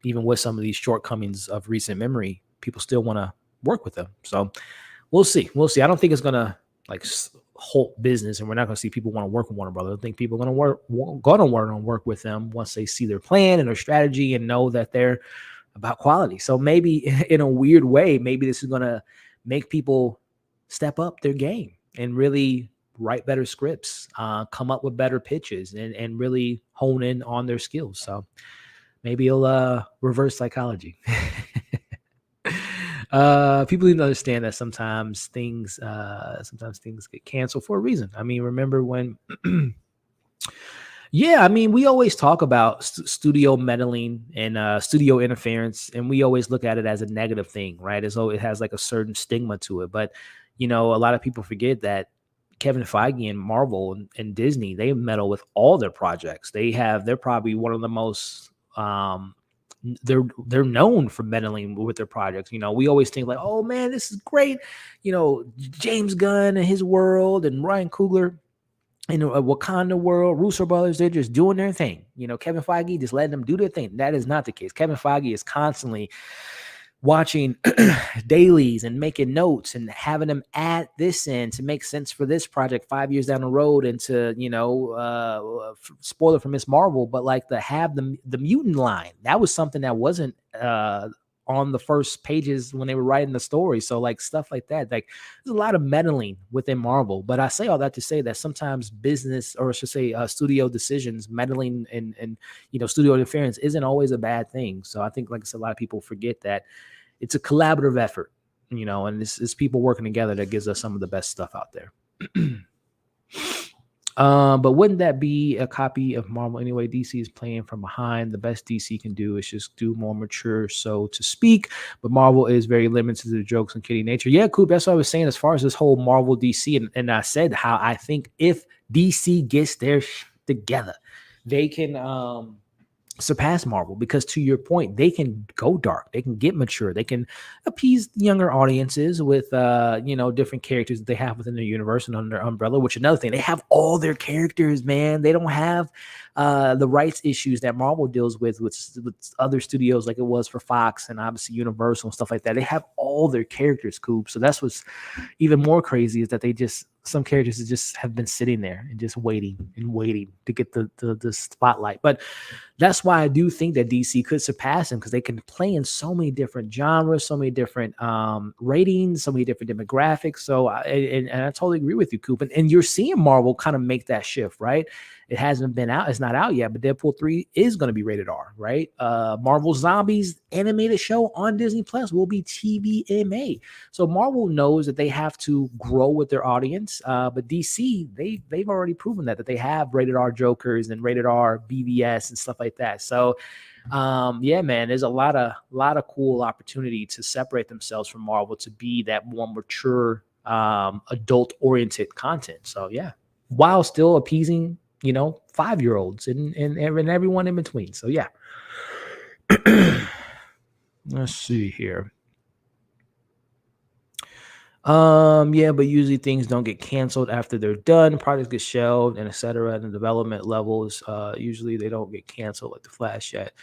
even with some of these shortcomings of recent memory, people still want to work with them. So we'll see. I don't think it's going to halt business, and we're not going to see people want to work with Warner Brothers. I think people are going to work with them once they see their plan and their strategy and know that they're about quality. So maybe in a weird way, maybe this is going to make people step up their game and really write better scripts, come up with better pitches, and really hone in on their skills. So maybe it'll reverse psychology. People need to understand that sometimes things get canceled for a reason. I mean, remember when we always talk about studio meddling and studio interference, and we always look at it as a negative thing, right? As though it has like a certain stigma to it. But a lot of people forget that Kevin Feige and Marvel and Disney, they meddle with all their projects. They're probably one of the most they're known for meddling with their projects. We always think like, oh man, this is great. James Gunn and his world and Ryan Coogler in a Wakanda world, Russo brothers, they're just doing their thing. Kevin Feige just letting them do their thing. That is not the case. Kevin Feige is constantly watching dailies and making notes and having them add this in to make sense for this project 5 years down the road, and to spoiler for Miss Marvel, but like the mutant line, that was something that wasn't on the first pages when they were writing the story. So like stuff like that, like there's a lot of meddling within Marvel. But I say all that to say that sometimes business, or I should say studio decisions, meddling and studio interference isn't always a bad thing. So I think, like I said, a lot of people forget that it's a collaborative effort, and it's people working together that gives us some of the best stuff out there. But wouldn't that be a copy of Marvel anyway? DC is playing from behind. The best DC can do is just do more mature, so to speak. But Marvel is very limited to the jokes and kiddie nature. Yeah, Coop, that's what I was saying as far as this whole Marvel DC. And I said how I think if DC gets their together, they can surpass Marvel, because to your point, they can go dark, they can get mature, they can appease younger audiences with different characters that they have within their universe and under umbrella. Which another thing, they have all their characters, man. They don't have the rights issues that Marvel deals with other studios, like it was for Fox and obviously Universal and stuff like that. They have all their characters, Coop. So that's what's even more crazy, is that some characters that just have been sitting there and just waiting to get the spotlight. But that's why I do think that DC could surpass them, because they can play in so many different genres, so many different ratings, so many different demographics. So and I totally agree with you, Coop. And you're seeing Marvel kind of make that shift, right? It hasn't been out. It's not out yet, but Deadpool 3 is going to be rated R, right? Marvel Zombies animated show on Disney Plus will be TVMA. So Marvel knows that they have to grow with their audience. But DC, they've already proven that they have rated R Jokers and rated R BVS and stuff like that. So yeah, man, there's a lot of cool opportunity to separate themselves from Marvel, to be that more mature, adult oriented content. So yeah, while still appeasing 5-year-olds and everyone in between. So yeah. Let's see here. Yeah, but usually things don't get canceled after they're done. Projects get shelved and etc. And the development levels, usually they don't get canceled like the Flash yet.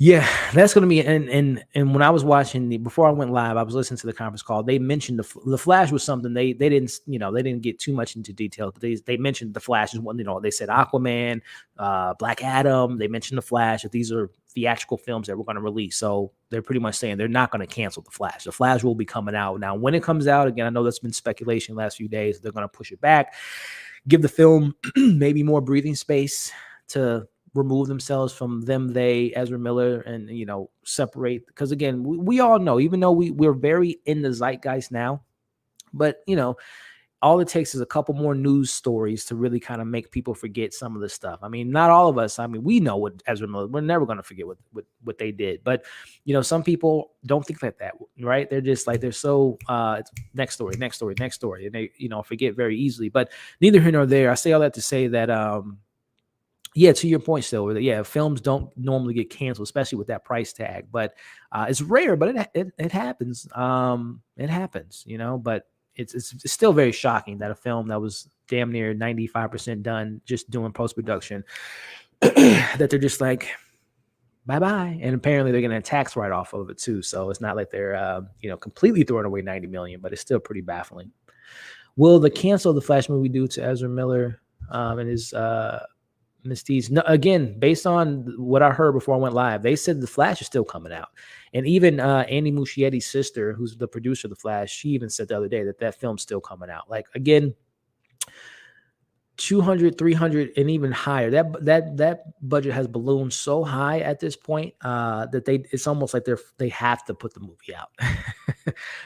Yeah, that's going to be, and when I was watching before I went live, I was listening to the conference call. They mentioned the Flash was something they didn't, they didn't get too much into detail. But they mentioned the Flash is one, they said Aquaman, Black Adam. They mentioned the Flash. That these are theatrical films that we're going to release. So they're pretty much saying they're not going to cancel the Flash. The Flash will be coming out. Now, when it comes out, again, I know that's been speculation the last few days. They're going to push it back, give the film maybe more breathing space to remove themselves from they, Ezra Miller, and separate. Because again, we all know, even though we're very in the zeitgeist now, but all it takes is a couple more news stories to really kind of make people forget some of the stuff. I mean, not all of us. I mean, we know what Ezra Miller, we're never going to forget what they did. But some people don't think like that, right? They're just like, they're so it's next story, and they forget very easily. But neither here nor there. I say all that to say that yeah, to your point, still, yeah, films don't normally get canceled, especially with that price tag. But it's rare, but it happens. It happens, But it's still very shocking that a film that was damn near 95% done, just doing post production, that they're just like, bye bye, and apparently they're getting a tax write off of it too. So it's not like they're completely throwing away $90 million, but it's still pretty baffling. Will the cancel of the Flash movie due to Ezra Miller and his misdeeds? No, again, based on what I heard before I went live, they said the Flash is still coming out. And even Andy Muschietti's sister, who's the producer of the Flash, she even said the other day that film's still coming out. Like, again, 200, 300, and even higher. That budget has ballooned so high at this point that it's almost like they have to put the movie out.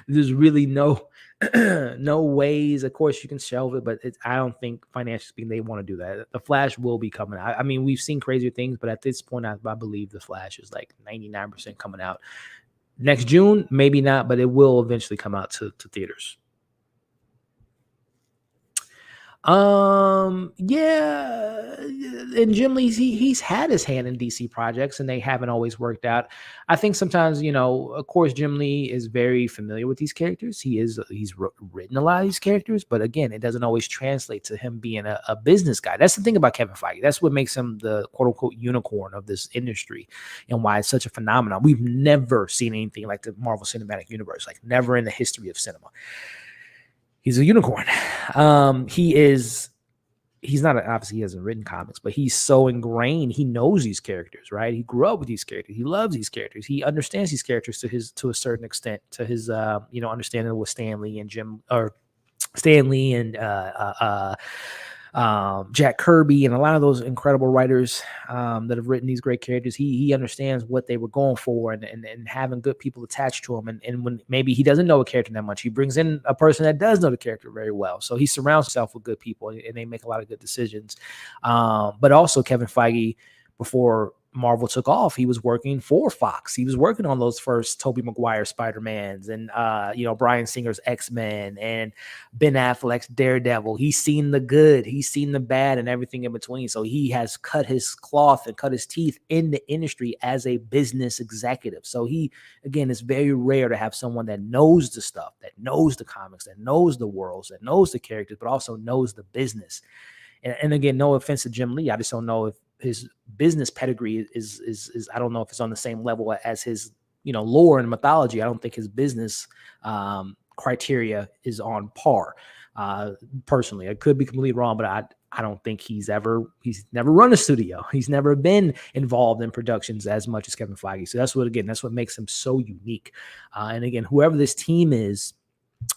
There's really no ways. Of course, you can shelve it, but I don't think financially speaking they want to do that. The Flash will be coming out. I mean, we've seen crazier things, but at this point, I believe the Flash is like 99% coming out next June. Maybe not, but it will eventually come out to theaters. Yeah, and Jim Lee, he's had his hand in DC projects and they haven't always worked out. I think sometimes, of course, Jim Lee is very familiar with these characters. He's written a lot of these characters, but again, it doesn't always translate to him being a business guy. That's the thing about Kevin Feige. That's what makes him the quote unquote unicorn of this industry and why it's such a phenomenon. We've never seen anything like the Marvel Cinematic Universe, like never in the history of cinema. He's a unicorn. He's not obviously he hasn't written comics, but he's so ingrained. He knows these characters, right? He grew up with these characters. He loves these characters. He understands these characters to a certain extent, to his understanding with Stan Lee and Jack Kirby and a lot of those incredible writers that have written these great characters. He understands what they were going for and having good people attached to him. And when maybe he doesn't know a character that much, he brings in a person that does know the character very well. So he surrounds himself with good people and they make a lot of good decisions. But also Kevin Feige, before Marvel took off, he was working for Fox. He was working on those first Tobey Maguire Spider-Mans and Bryan Singer's X-Men and Ben Affleck's Daredevil. He's seen the good, he's seen the bad, and everything in between. So he has cut his cloth and cut his teeth in the industry as a business executive. So he, again, it's very rare to have someone that knows the stuff, that knows the comics, that knows the worlds, that knows the characters, but also knows the business. And again, no offense to Jim Lee, I just don't know if his business pedigree is I don't know if it's on the same level as his lore and mythology. I don't think his business criteria is on par. Personally, I could be completely wrong, but I don't think he's never run a studio. He's never been involved in productions as much as Kevin Feige. So that's what makes him so unique. And again, whoever this team is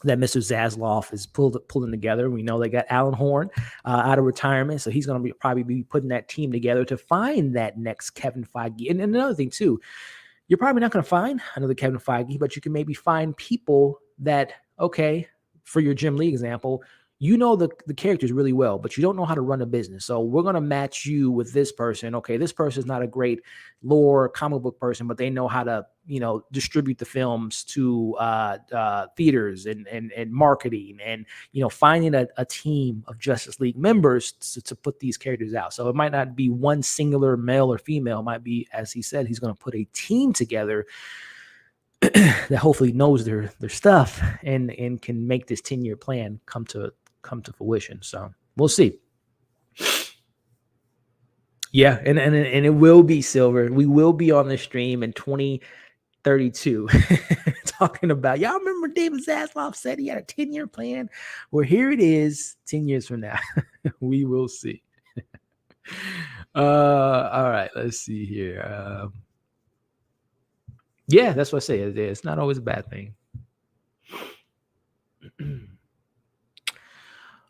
that Mr. Zasloff is pulling together. We know they got Alan Horn out of retirement, so he's going to probably be putting that team together to find that next Kevin Feige. And another thing too, you're probably not going to find another Kevin Feige, but you can maybe find people that, okay, for your Jim Lee example, the characters really well, but you don't know how to run a business. So we're going to match you with this person. Okay, this person is not a great lore comic book person, but they know how to, distribute the films to theaters and marketing and, finding a team of Justice League members to put these characters out. So it might not be one singular male or female. It might be, as he said, he's going to put a team together that hopefully knows their stuff and can make this 10-year plan come to fruition. So we'll see. Yeah, and it will be Silver. We will be on the stream in 2032 talking about, y'all remember David Zaslav said he had a 10-year plan? Well, here it is 10 years from now. We will see. All right, let's see here. Yeah, that's what I say. It's not always a bad thing.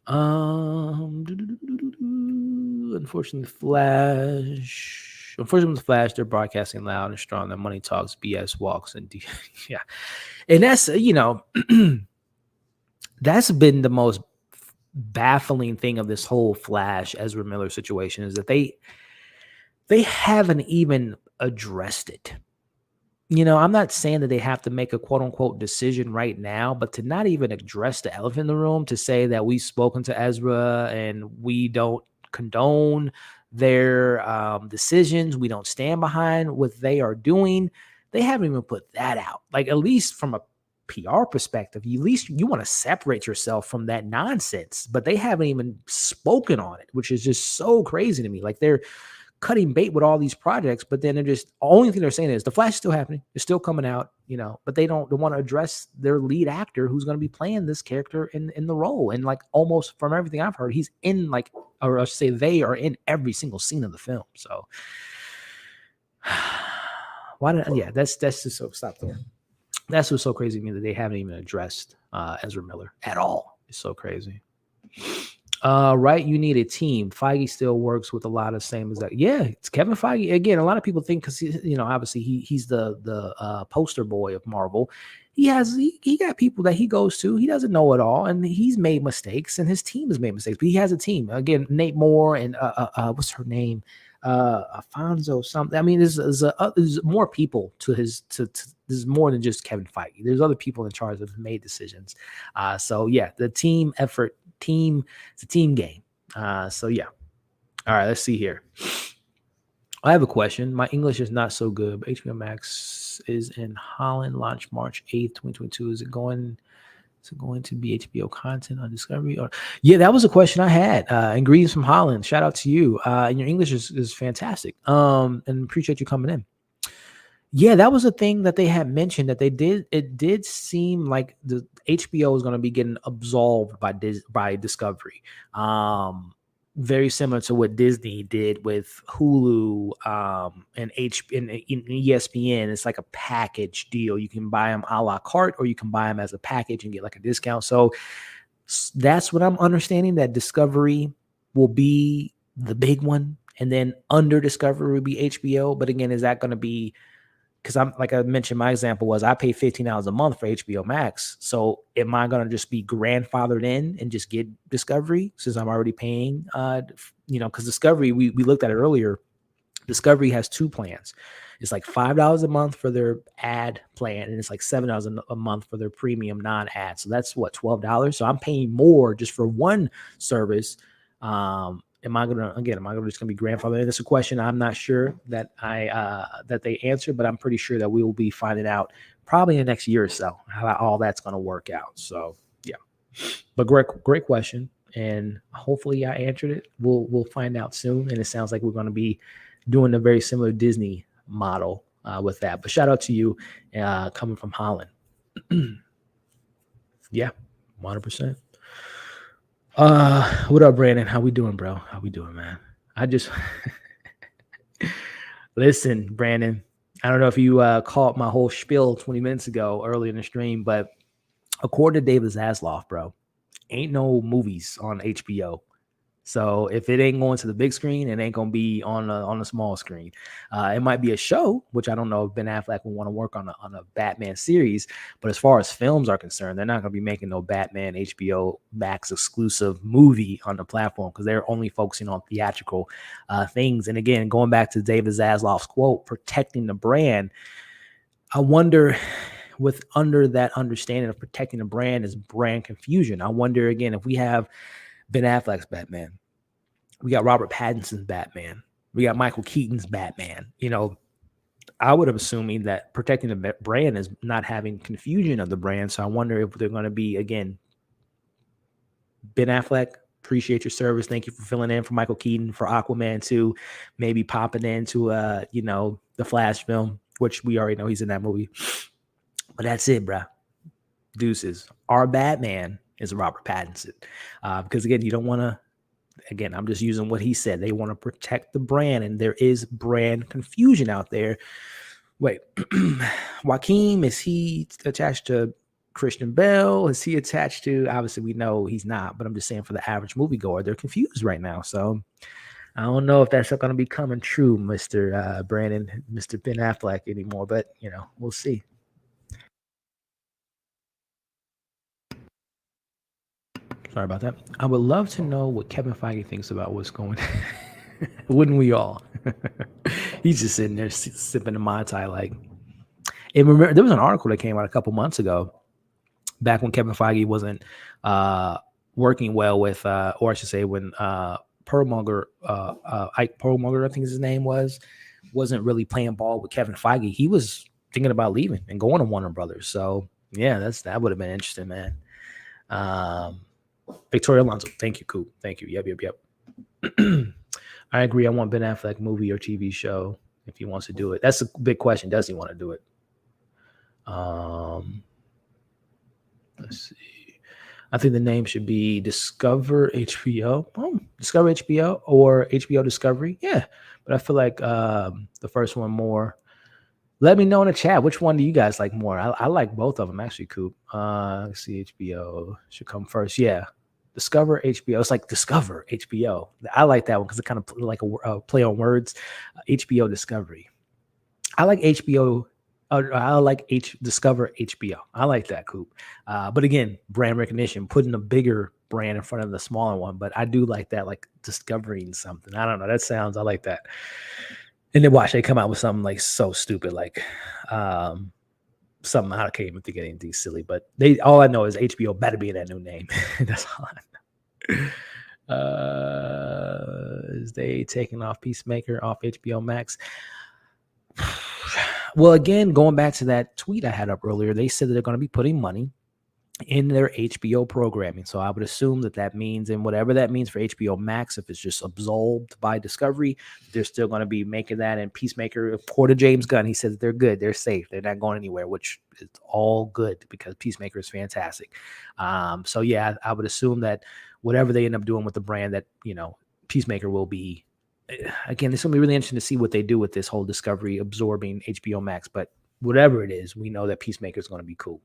Unfortunately, the Flash, they're broadcasting loud and strong. The money talks, BS walks, and yeah, and that's that's been the most baffling thing of this whole Flash Ezra Miller situation is that they haven't even addressed it. I'm not saying that they have to make a quote unquote decision right now, but to not even address the elephant in the room, to say that we've spoken to Ezra and we don't condone their decisions, we don't stand behind what they are doing. They haven't even put that out. Like, at least from a PR perspective, at least you want to separate yourself from that nonsense, but they haven't even spoken on it, which is just so crazy to me. Like, they're cutting bait with all these projects, but then the only thing they're saying is the Flash is still happening. It's still coming out, but they don't want to address their lead actor who's going to be playing this character in the role. And like, almost from everything I've heard, he's in or I should say they are in every single scene of the film. So that's just so stop there. That's what's so crazy to me, that they haven't even addressed Ezra Miller at all. It's so crazy. Right, you need a team. Feige still works with a lot of same as that. Yeah, it's Kevin Feige. Again, a lot of people think, because obviously he's the poster boy of Marvel. He got people that he goes to. He doesn't know it all, and he's made mistakes, and his team has made mistakes. But he has a team. Again, Nate Moore and what's her name, Alfonso something. I mean, there's more people to his There's more than just Kevin Feige. There's other people in charge that have made decisions. So yeah, the team effort. It's a team game. So yeah. All right, let's see here. I have a question. My English is not so good, but HBO Max is in Holland, launched March 8th, 2022. Is it going to be HBO content on Discovery? Or yeah, that was a question I had. And greetings from Holland. Shout out to you. And your English is fantastic. And appreciate you coming in. Yeah, that was a thing that they had mentioned, that they did. It did seem like the HBO is going to be getting absolved by Discovery. Very similar to what Disney did with Hulu and ESPN. It's like a package deal. You can buy them a la carte, or you can buy them as a package and get like a discount. So that's what I'm understanding, that Discovery will be the big one, and then under Discovery will be HBO. But again, is that going to be, because I'm, like I mentioned, my example was I pay $15 a month for HBO Max. So am I going to just be grandfathered in and just get Discovery since I'm already paying? Because Discovery, we looked at it earlier. Discovery has two plans. It's like $5 a month for their ad plan, and it's like $7 a month for their premium non-ad. So that's what, $12. So I'm paying more just for one service. Am I just gonna be grandfathered? That's a question I'm not sure that that they answer, but I'm pretty sure that we will be finding out probably in the next year or so how all that's gonna work out. So yeah, but great question, and hopefully I answered it. We'll find out soon, and it sounds like we're gonna be doing a very similar Disney model with that. But shout out to you coming from Holland. Yeah, 100%. What up, Brandon? How we doing, bro? How we doing, man? I just listen, Brandon. I don't know if you caught my whole spiel 20 minutes ago early in the stream, but according to David Zaslav, bro, ain't no movies on HBO. So if it ain't going to the big screen, it ain't gonna be on a small screen. It might be a show, which I don't know if Ben Affleck will want to work on a Batman series. But as far as films are concerned, they're not gonna be making no Batman HBO Max exclusive movie on the platform because they're only focusing on theatrical things. And again, going back to David Zaslav's quote, protecting the brand. I wonder, with under that understanding of protecting the brand is brand confusion. I wonder again if we have Ben Affleck's Batman, we got Robert Pattinson's Batman, we got Michael Keaton's Batman. I would have assuming that protecting the brand is not having confusion of the brand. So I wonder if they're going to be, again, Ben Affleck, appreciate your service. Thank you for filling in for Michael Keaton, for Aquaman 2, maybe popping into the Flash film, which we already know he's in that movie. But that's it, bruh. Deuces. Our Batman is Robert Pattinson. Because again, you don't want to, again, I'm just using what he said. They want to protect the brand, and there is brand confusion out there. Wait, Joaquin, is he attached to Christian Bale? Is he attached to, obviously we know he's not, but I'm just saying for the average moviegoer, they're confused right now. So I don't know if that's going to be coming true, Mr. Brandon, Mr. Ben Affleck anymore, but we'll see. Sorry about that. I would love to know what Kevin Feige thinks about what's going on. Wouldn't we all? He's just sitting there sipping a Mai Tai. And remember, there was an article that came out a couple months ago, back when Kevin Feige wasn't working well with, or I should say when Perlmutter, Ike Perlmutter, I think his name wasn't really playing ball with Kevin Feige. He was thinking about leaving and going to Warner Brothers. So yeah, that would have been interesting, man. Victoria Alonso, thank you, Coop. Thank you. Yep. I agree. I want Ben Affleck movie or TV show if he wants to do it. That's a big question. Does he want to do it? Let's see. I think the name should be Discover HBO. Discover HBO or HBO Discovery. Yeah, but I feel like the first one more. Let me know in the chat, which one do you guys like more? I like both of them, actually, Coop. Let's see, HBO should come first. Yeah, Discover HBO. It's like Discover HBO. I like that one because it kind of like a play on words. HBO Discovery. I like HBO. I like Discover HBO. I like that, Coop. But again, brand recognition, putting a bigger brand in front of the smaller one. But I do like that, like discovering something. I don't know. I like that. And then watch they come out with something like so stupid, like something I can't even think of anything silly. But all I know is HBO better be in that new name. That's all I know. Is they taking off Peacemaker off HBO Max? Well, again, going back to that tweet I had up earlier, they said that they're going to be putting money in their HBO programming. So I would assume that means, and whatever that means for HBO Max, if it's just absorbed by Discovery, they're still going to be making that. And Peacemaker, according to James Gunn, he says they're good, they're safe, they're not going anywhere, which is all good because Peacemaker is fantastic. So yeah, I would assume that whatever they end up doing with the brand, that Peacemaker will be. Again, it's going to be really interesting to see what they do with this whole Discovery absorbing HBO Max. But whatever it is, we know that Peacemaker is going to be cool.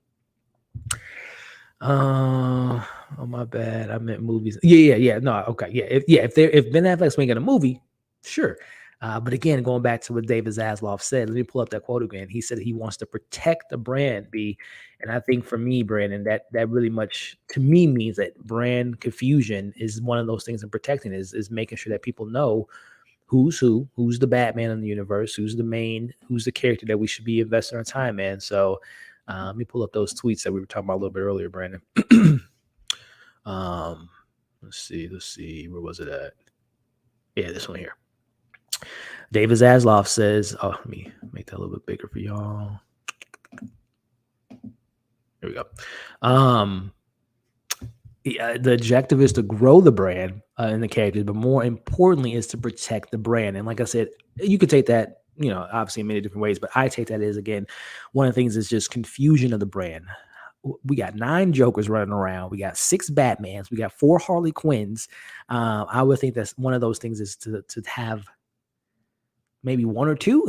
Oh my bad. I meant movies. Yeah. No, okay. If Ben Affleck's making a movie, sure. But again, going back to what David Zaslav said, let me pull up that quote again. He said he wants to protect the brand, B. And I think for me, Brandon, that really much to me means that brand confusion is one of those things in protecting is making sure that people know who's the Batman in the universe, who's the character that we should be investing our time in. So let me pull up those tweets that we were talking about a little bit earlier, Brandon. Let's see. Where was it at? Yeah, this one here. David Zaslav says, let me make that a little bit bigger for y'all. There we go. The objective is to grow the brand and the characters, but more importantly is to protect the brand. And like I said, you could take that, obviously in many different ways, but I take that as, again, one of the things is just confusion of the brand. We got 9 Jokers running around. We got 6 Batmans. We got 4 Harley Quinns. I would think that's one of those things is to have maybe 1 or 2,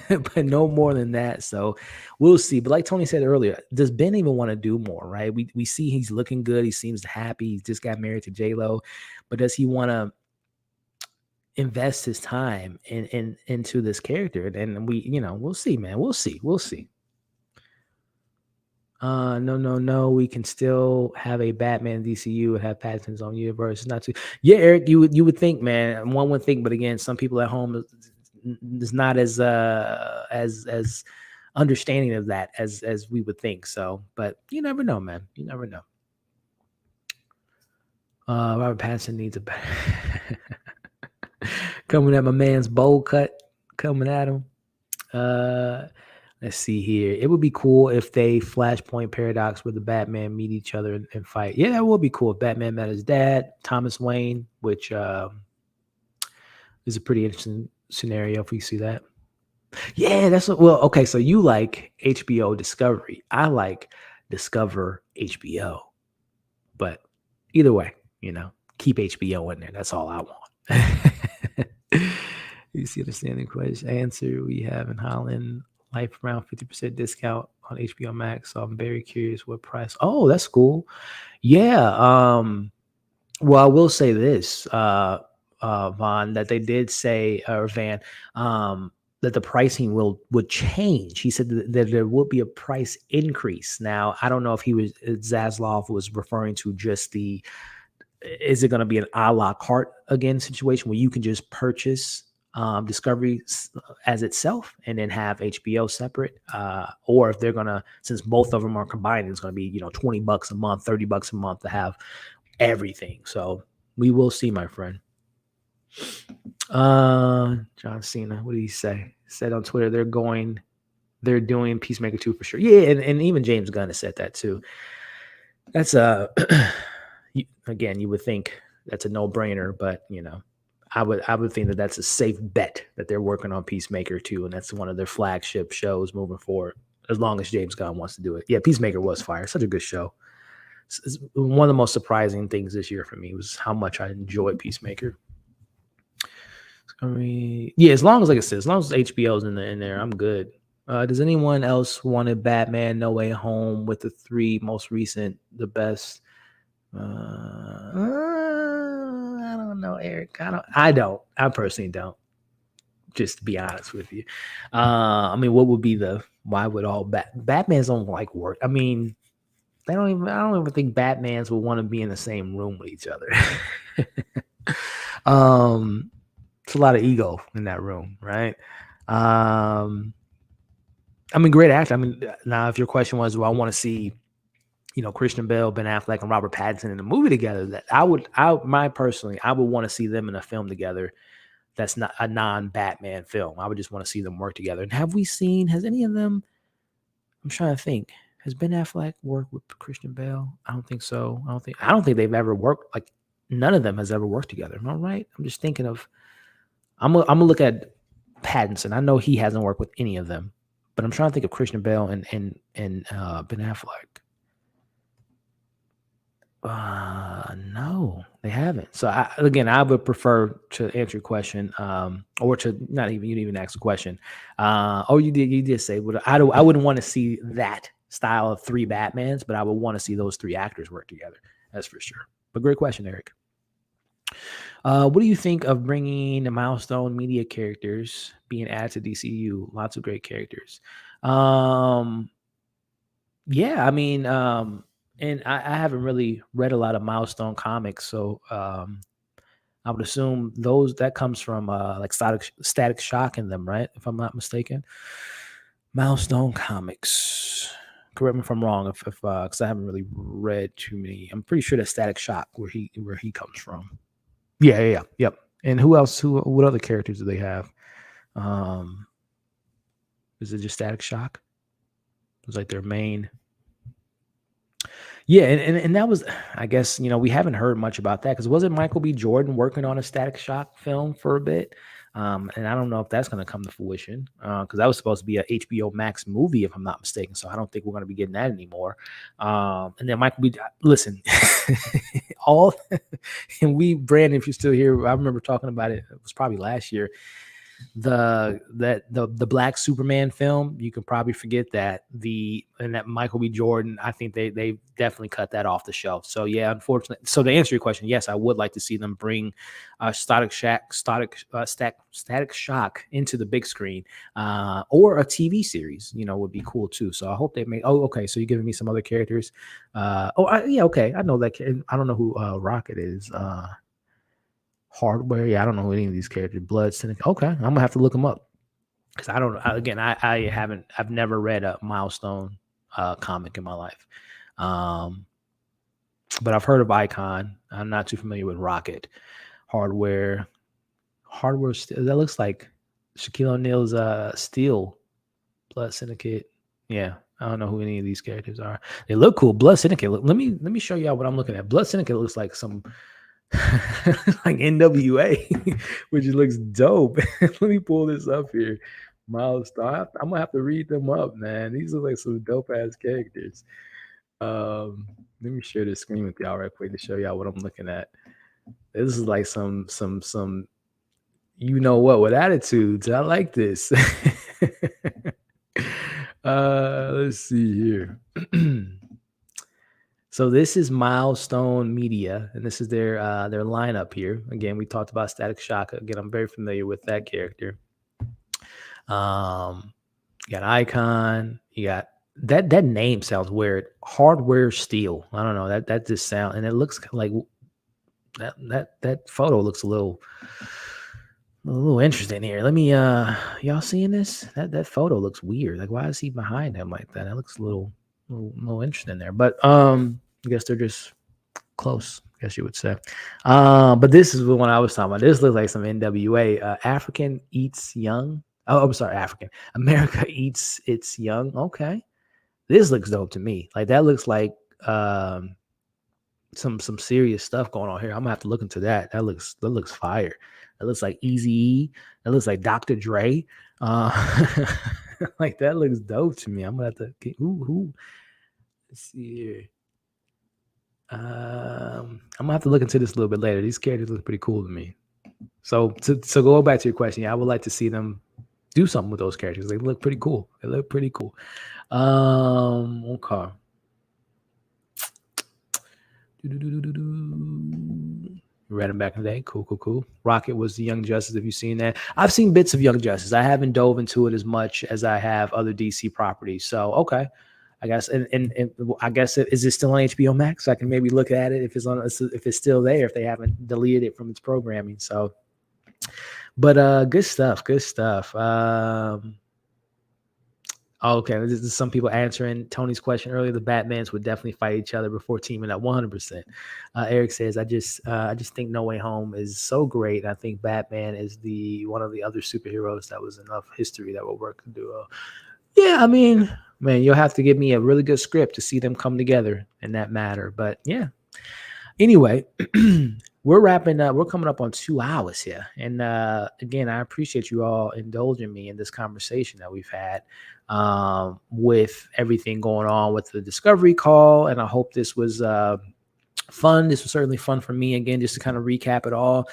but no more than that. So we'll see. But like Tony said earlier, does Ben even want to do more, right? We see he's looking good. He seems happy. He just got married to J-Lo. But does he want to invest his time into this character? And we'll see, man. We'll see. No. We can still have a Batman DCU and have Pattinson's own universe. It's not too. Yeah, Eric, you would think, man. One would think, but again, some people at home is not as understanding of that as we would think. So, but you never know, man. You never know. Robert Pattinson needs a coming at my man's bowl cut, coming at him. Let's see here. It would be cool if they Flashpoint Paradox where the Batman meet each other and fight. Yeah, that would be cool if Batman met his dad, Thomas Wayne, which is a pretty interesting scenario if we see that. Yeah, okay, so you like HBO Discovery. I like Discover HBO. But either way, keep HBO in there. That's all I want. You see the standing question answer we have in Holland. Life around 50% discount on HBO Max. So I'm very curious what price. Oh, that's cool. Yeah. Well, I will say this, Vaughn, that they did say, or Van, that the pricing would change. He said that there would be a price increase. Now, I don't know if Zaslav was referring to just is it going to be an a la carte again situation where you can just purchase Discovery as itself and then have HBO separate, or if they're gonna, since both of them are combined, it's gonna be $20 a month, $30 a month to have everything. So we will see, my friend. John Cena, what did he say? Said on Twitter they're doing Peacemaker 2 for sure. Yeah, and even James Gunn has said that too. That's again, you would think that's a no-brainer, but I would think that that's a safe bet that they're working on Peacemaker 2, and that's one of their flagship shows moving forward, as long as James Gunn wants to do it. Yeah, Peacemaker was fire. Such a good show. It's one of the most surprising things this year for me was how much I enjoyed Peacemaker. Yeah, as long as, like I said, as long as HBO's in there, I'm good. Does anyone else want a Batman No Way Home with the 3 most recent, the best? I don't know, Eric. I personally don't. Just to be honest with you. I mean, what would be why would all Batmans don't like work? I mean, I don't even think Batmans would want to be in the same room with each other. It's a lot of ego in that room, right? I mean, great actor. I mean, now if your question was, well, I want to see Christian Bale, Ben Affleck, and Robert Pattinson in a movie together, that I would want to see them in a film together. That's not a non-Batman film. I would just want to see them work together. And has any of them, I'm trying to think, has Ben Affleck worked with Christian Bale? I don't think so. I don't think they've ever worked, like none of them has ever worked together. Am I right? I'm just thinking of, I'm gonna look at Pattinson. I know he hasn't worked with any of them, but I'm trying to think of Christian Bale and Ben Affleck. No, they haven't. So I would prefer to answer your question, or to not even, you didn't even ask a question. You did say, I wouldn't want to see that style of 3 Batmans, but I would want to see those 3 actors work together. That's for sure. But great question, Eric. What do you think of bringing the Milestone Media characters being added to DCU? Lots of great characters. Yeah, I mean, and I haven't really read a lot of Milestone comics, so I would assume that comes from like Static Shock in them, right? If I'm not mistaken. Milestone Comics. Correct me if I'm wrong, if because I haven't really read too many. I'm pretty sure that's Static Shock where he comes from. Yeah, yep. And who else? What other characters do they have? Is it just Static Shock? It was like their main. Yeah, and that was, I guess, we haven't heard much about that because wasn't Michael B. Jordan working on a Static Shock film for a bit? And I don't know if that's going to come to fruition because that was supposed to be a HBO Max movie, if I'm not mistaken. So I don't think we're going to be getting that anymore. And then Michael B. Listen, and Brandon, if you're still here, I remember talking about it. It was probably last year. The Black Superman film, you can probably forget that. And that Michael B. Jordan, I think they definitely cut that off the shelf. So yeah, unfortunately. So to answer your question, yes, I would like to see them bring Static Shock into the big screen, or a TV series. Would be cool too. So I hope they make. Oh, okay. So you're giving me some other characters. Yeah, okay. I know that. I don't know who Rocket is. Hardware. Yeah, I don't know who any of these characters. Blood Syndicate. Okay, I'm gonna have to look them up because I don't. I've never read a Milestone comic in my life, but I've heard of Icon. I'm not too familiar with Rocket. Hardware. That looks like Shaquille O'Neal's Steel. Blood Syndicate. Yeah, I don't know who any of these characters are. They look cool. Blood Syndicate. Let me show you what I'm looking at. Blood Syndicate looks like some. Like NWA, which looks dope. Let me pull this up here. Milestone. I'm gonna have to read them up, man. These are like some dope ass characters. Let me share this screen with y'all right quick to show y'all what I'm looking at. This is like some with attitudes. I like this. Let's see here. So this is Milestone Media, and this is their lineup here. Again, we talked about Static Shock. Again, I'm very familiar with that character. You got Icon. You got that name sounds weird. Hardware Steel. I don't know. That just sound, and it looks like that photo looks a little interesting here. Let me y'all seeing this? That photo looks weird. Like, why is he behind him like that? That looks a little interesting there. But I guess they're just close, I guess you would say. But this is the one I was talking about. This looks like some NWA. African Eats Young. Oh, I'm sorry, African. America Eats Its Young. Okay. This looks dope to me. Like, that looks like some serious stuff going on here. I'm gonna have to look into that. That looks fire. That looks like Eazy-E. That looks like Dr. Dre. Like, that looks dope to me. I'm gonna have to who let's see here. I'm gonna have to look into this a little bit later. These characters look pretty cool to me. So go back to your question. Yeah, I would like to see them do something with those characters. They look pretty cool. Okay. Read him back in the day. Cool. Rocket was the Young Justice. Have you seen that? I've seen bits of Young Justice. I haven't dove into it as much as I have other DC properties. So okay. I guess, and I guess, is it still on HBO Max? I can maybe look at it if it's still there, if they haven't deleted it from its programming. So, but good stuff. Okay, this is some people answering Tony's question earlier. The Batmans would definitely fight each other before teaming up 100%. Eric says, I just think No Way Home is so great. I think Batman is one of the other superheroes that was enough history that will work to do. Yeah, I mean, man, you'll have to give me a really good script to see them come together in that matter. But yeah. Anyway, we're wrapping up. We're coming up on 2 hours here. And again, I appreciate you all indulging me in this conversation that we've had with everything going on with the Discovery call. And I hope this was fun. This was certainly fun for me, again, just to kind of recap it all.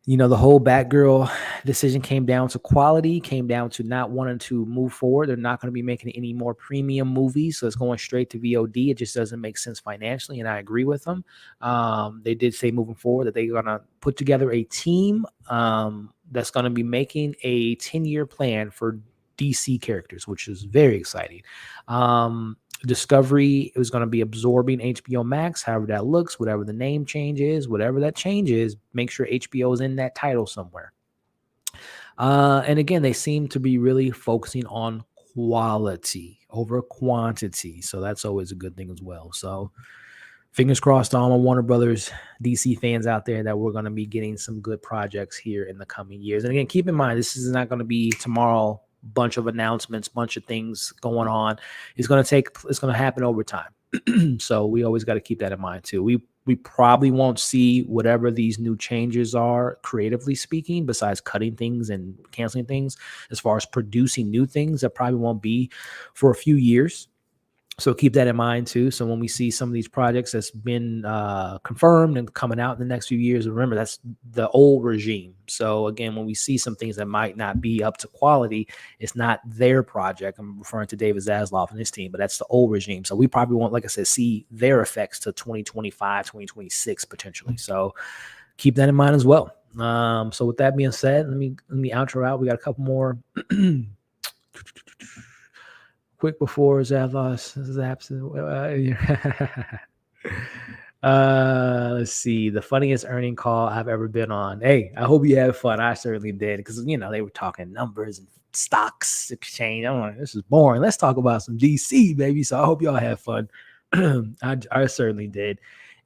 the whole Batgirl decision came down to quality, came down to not wanting to move forward. They're not going to be making any more premium movies, so it's going straight to VOD. It just doesn't make sense financially, and I agree with them. They did say moving forward that they're going to put together a team that's going to be making a 10-year plan for DC characters, which is very exciting. Discovery is going to be absorbing HBO Max, however that looks, whatever the name change is, whatever that change is, make sure HBO is in that title somewhere. And again, they seem to be really focusing on quality over quantity. So that's always a good thing as well. So fingers crossed to all my Warner Brothers DC fans out there that we're going to be getting some good projects here in the coming years. And again, keep in mind, this is not going to be tomorrow. Bunch of announcements, bunch of things going on. It's going to happen over time. So we always got to keep that in mind too. We probably won't see whatever these new changes are, creatively speaking, besides cutting things and canceling things. As far as producing new things, that probably won't be for a few years. So keep that in mind too. So when we see some of these projects that's been confirmed and coming out in the next few years, remember that's the old regime. So again, when we see some things that might not be up to quality, it's not their project. I'm referring to David Zaslav and his team, but that's the old regime. So we probably won't, like I said, see their effects to 2025, 2026 potentially. So keep that in mind as well. So with that being said, let me outro out. We got a couple more. Quick before Zavos is absent. Let's see. The funniest earning call I've ever been on. Hey, I hope you had fun. I certainly did, because they were talking numbers and stocks exchange. I'm like, this is boring. Let's talk about some DC, baby. So I hope y'all had fun. I certainly did.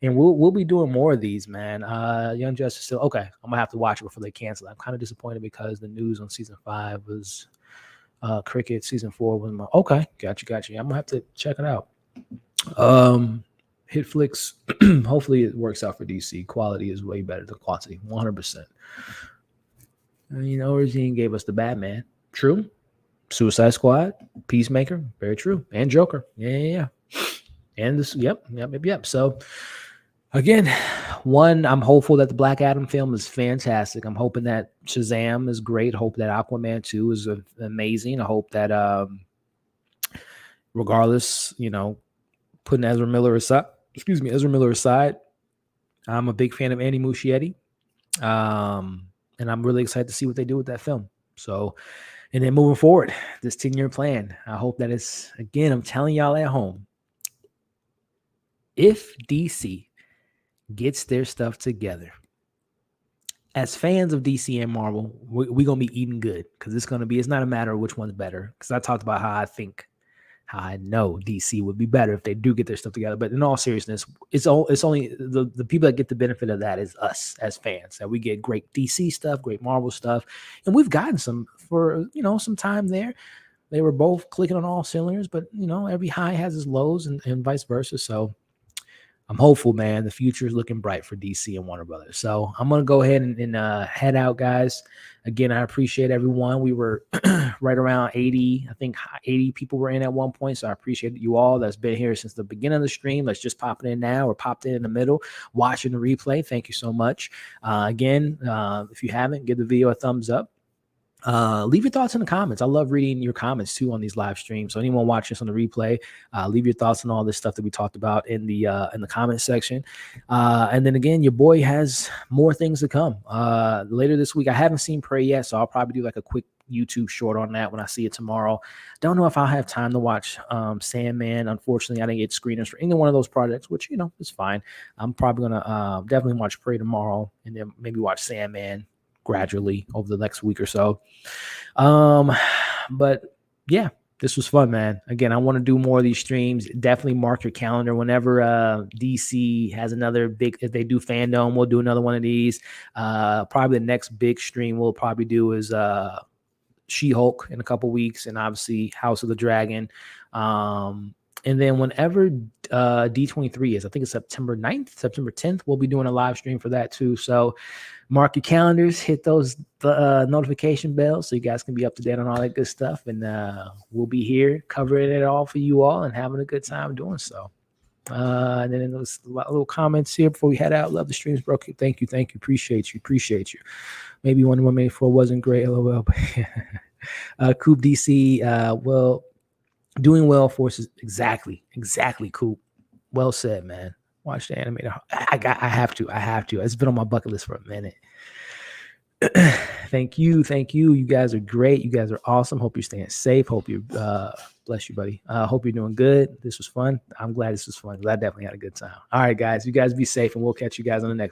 And we'll be doing more of these, man. Young Justice still okay. I'm gonna have to watch it before they cancel. I'm kind of disappointed because the news on season 5 was Cricket. Season 4 was my okay. Got you. I'm gonna have to check it out. Hitflix. Hopefully it works out for DC. Quality is way better than quantity. 100%. Origin gave us the Batman. True. Suicide Squad. Peacemaker. Very true. And Joker. Yeah. And this. Yep. So again, I'm hopeful that the Black Adam film is fantastic. I'm hoping that Shazam is great. Hope that Aquaman 2 is amazing. I hope that regardless, putting Ezra Miller aside, I'm a big fan of Andy Muschietti. And I'm really excited to see what they do with that film. So, and then moving forward, this 10-year plan, I hope that it's, again, I'm telling y'all at home, if DC gets their stuff together, as fans of DC and Marvel, we're going to be eating good, because it's not a matter of which one's better. Because I talked about how I know DC would be better if they do get their stuff together. But in all seriousness, it's only the people that get the benefit of that is us as fans, that we get great DC stuff, great Marvel stuff. And we've gotten some for, some time there. They were both clicking on all cylinders, but every high has its lows and vice versa. So I'm hopeful, man. The future is looking bright for DC and Warner Brothers. So I'm going to go ahead and head out, guys. Again, I appreciate everyone. We were right around 80. I think 80 people were in at one point. So I appreciate you all that's been here since the beginning of the stream. Let's just pop it in now or popped in the middle, watching the replay. Thank you so much. Again, if you haven't, give the video a thumbs up. Leave your thoughts in the comments. I love reading your comments too on these live streams. So anyone watching this on the replay, leave your thoughts on all this stuff that we talked about in the comment section. And then again, your boy has more things to come later this week. I haven't seen Prey yet, so I'll probably do like a quick YouTube short on that when I see it tomorrow. Don't know if I'll have time to watch Sandman. Unfortunately, I didn't get screeners for either one of those projects, which is fine. I'm probably gonna definitely watch Prey tomorrow, and then maybe watch Sandman gradually over the next week or so. But yeah, this was fun, man. Again, I want to do more of these streams. Definitely mark your calendar whenever DC has another big, if they do Fandom, we'll do another one of these. Probably the next big stream we'll probably do is She-Hulk in a couple weeks, and obviously House of the Dragon. And then whenever D23 is, I think it's September 9th, September 10th, we'll be doing a live stream for that too. So mark your calendars, hit those notification bells so you guys can be up to date on all that good stuff. And we'll be here covering it all for you all and having a good time doing so. And then there's a lot of little comments here before we head out. Love the streams, bro. Thank you. Appreciate you. Maybe 184 wasn't great. LOL. Coop DC. Well, doing well forces exactly. Coop. Well said, man. Watch the animator. I have to. It's been on my bucket list for a minute. Thank you. You guys are great. You guys are awesome. Hope you're staying safe. Hope you bless you, buddy. Hope you're doing good. This was fun. I'm glad this was fun because I definitely had a good time. All right, guys. You guys be safe, and we'll catch you guys on the next.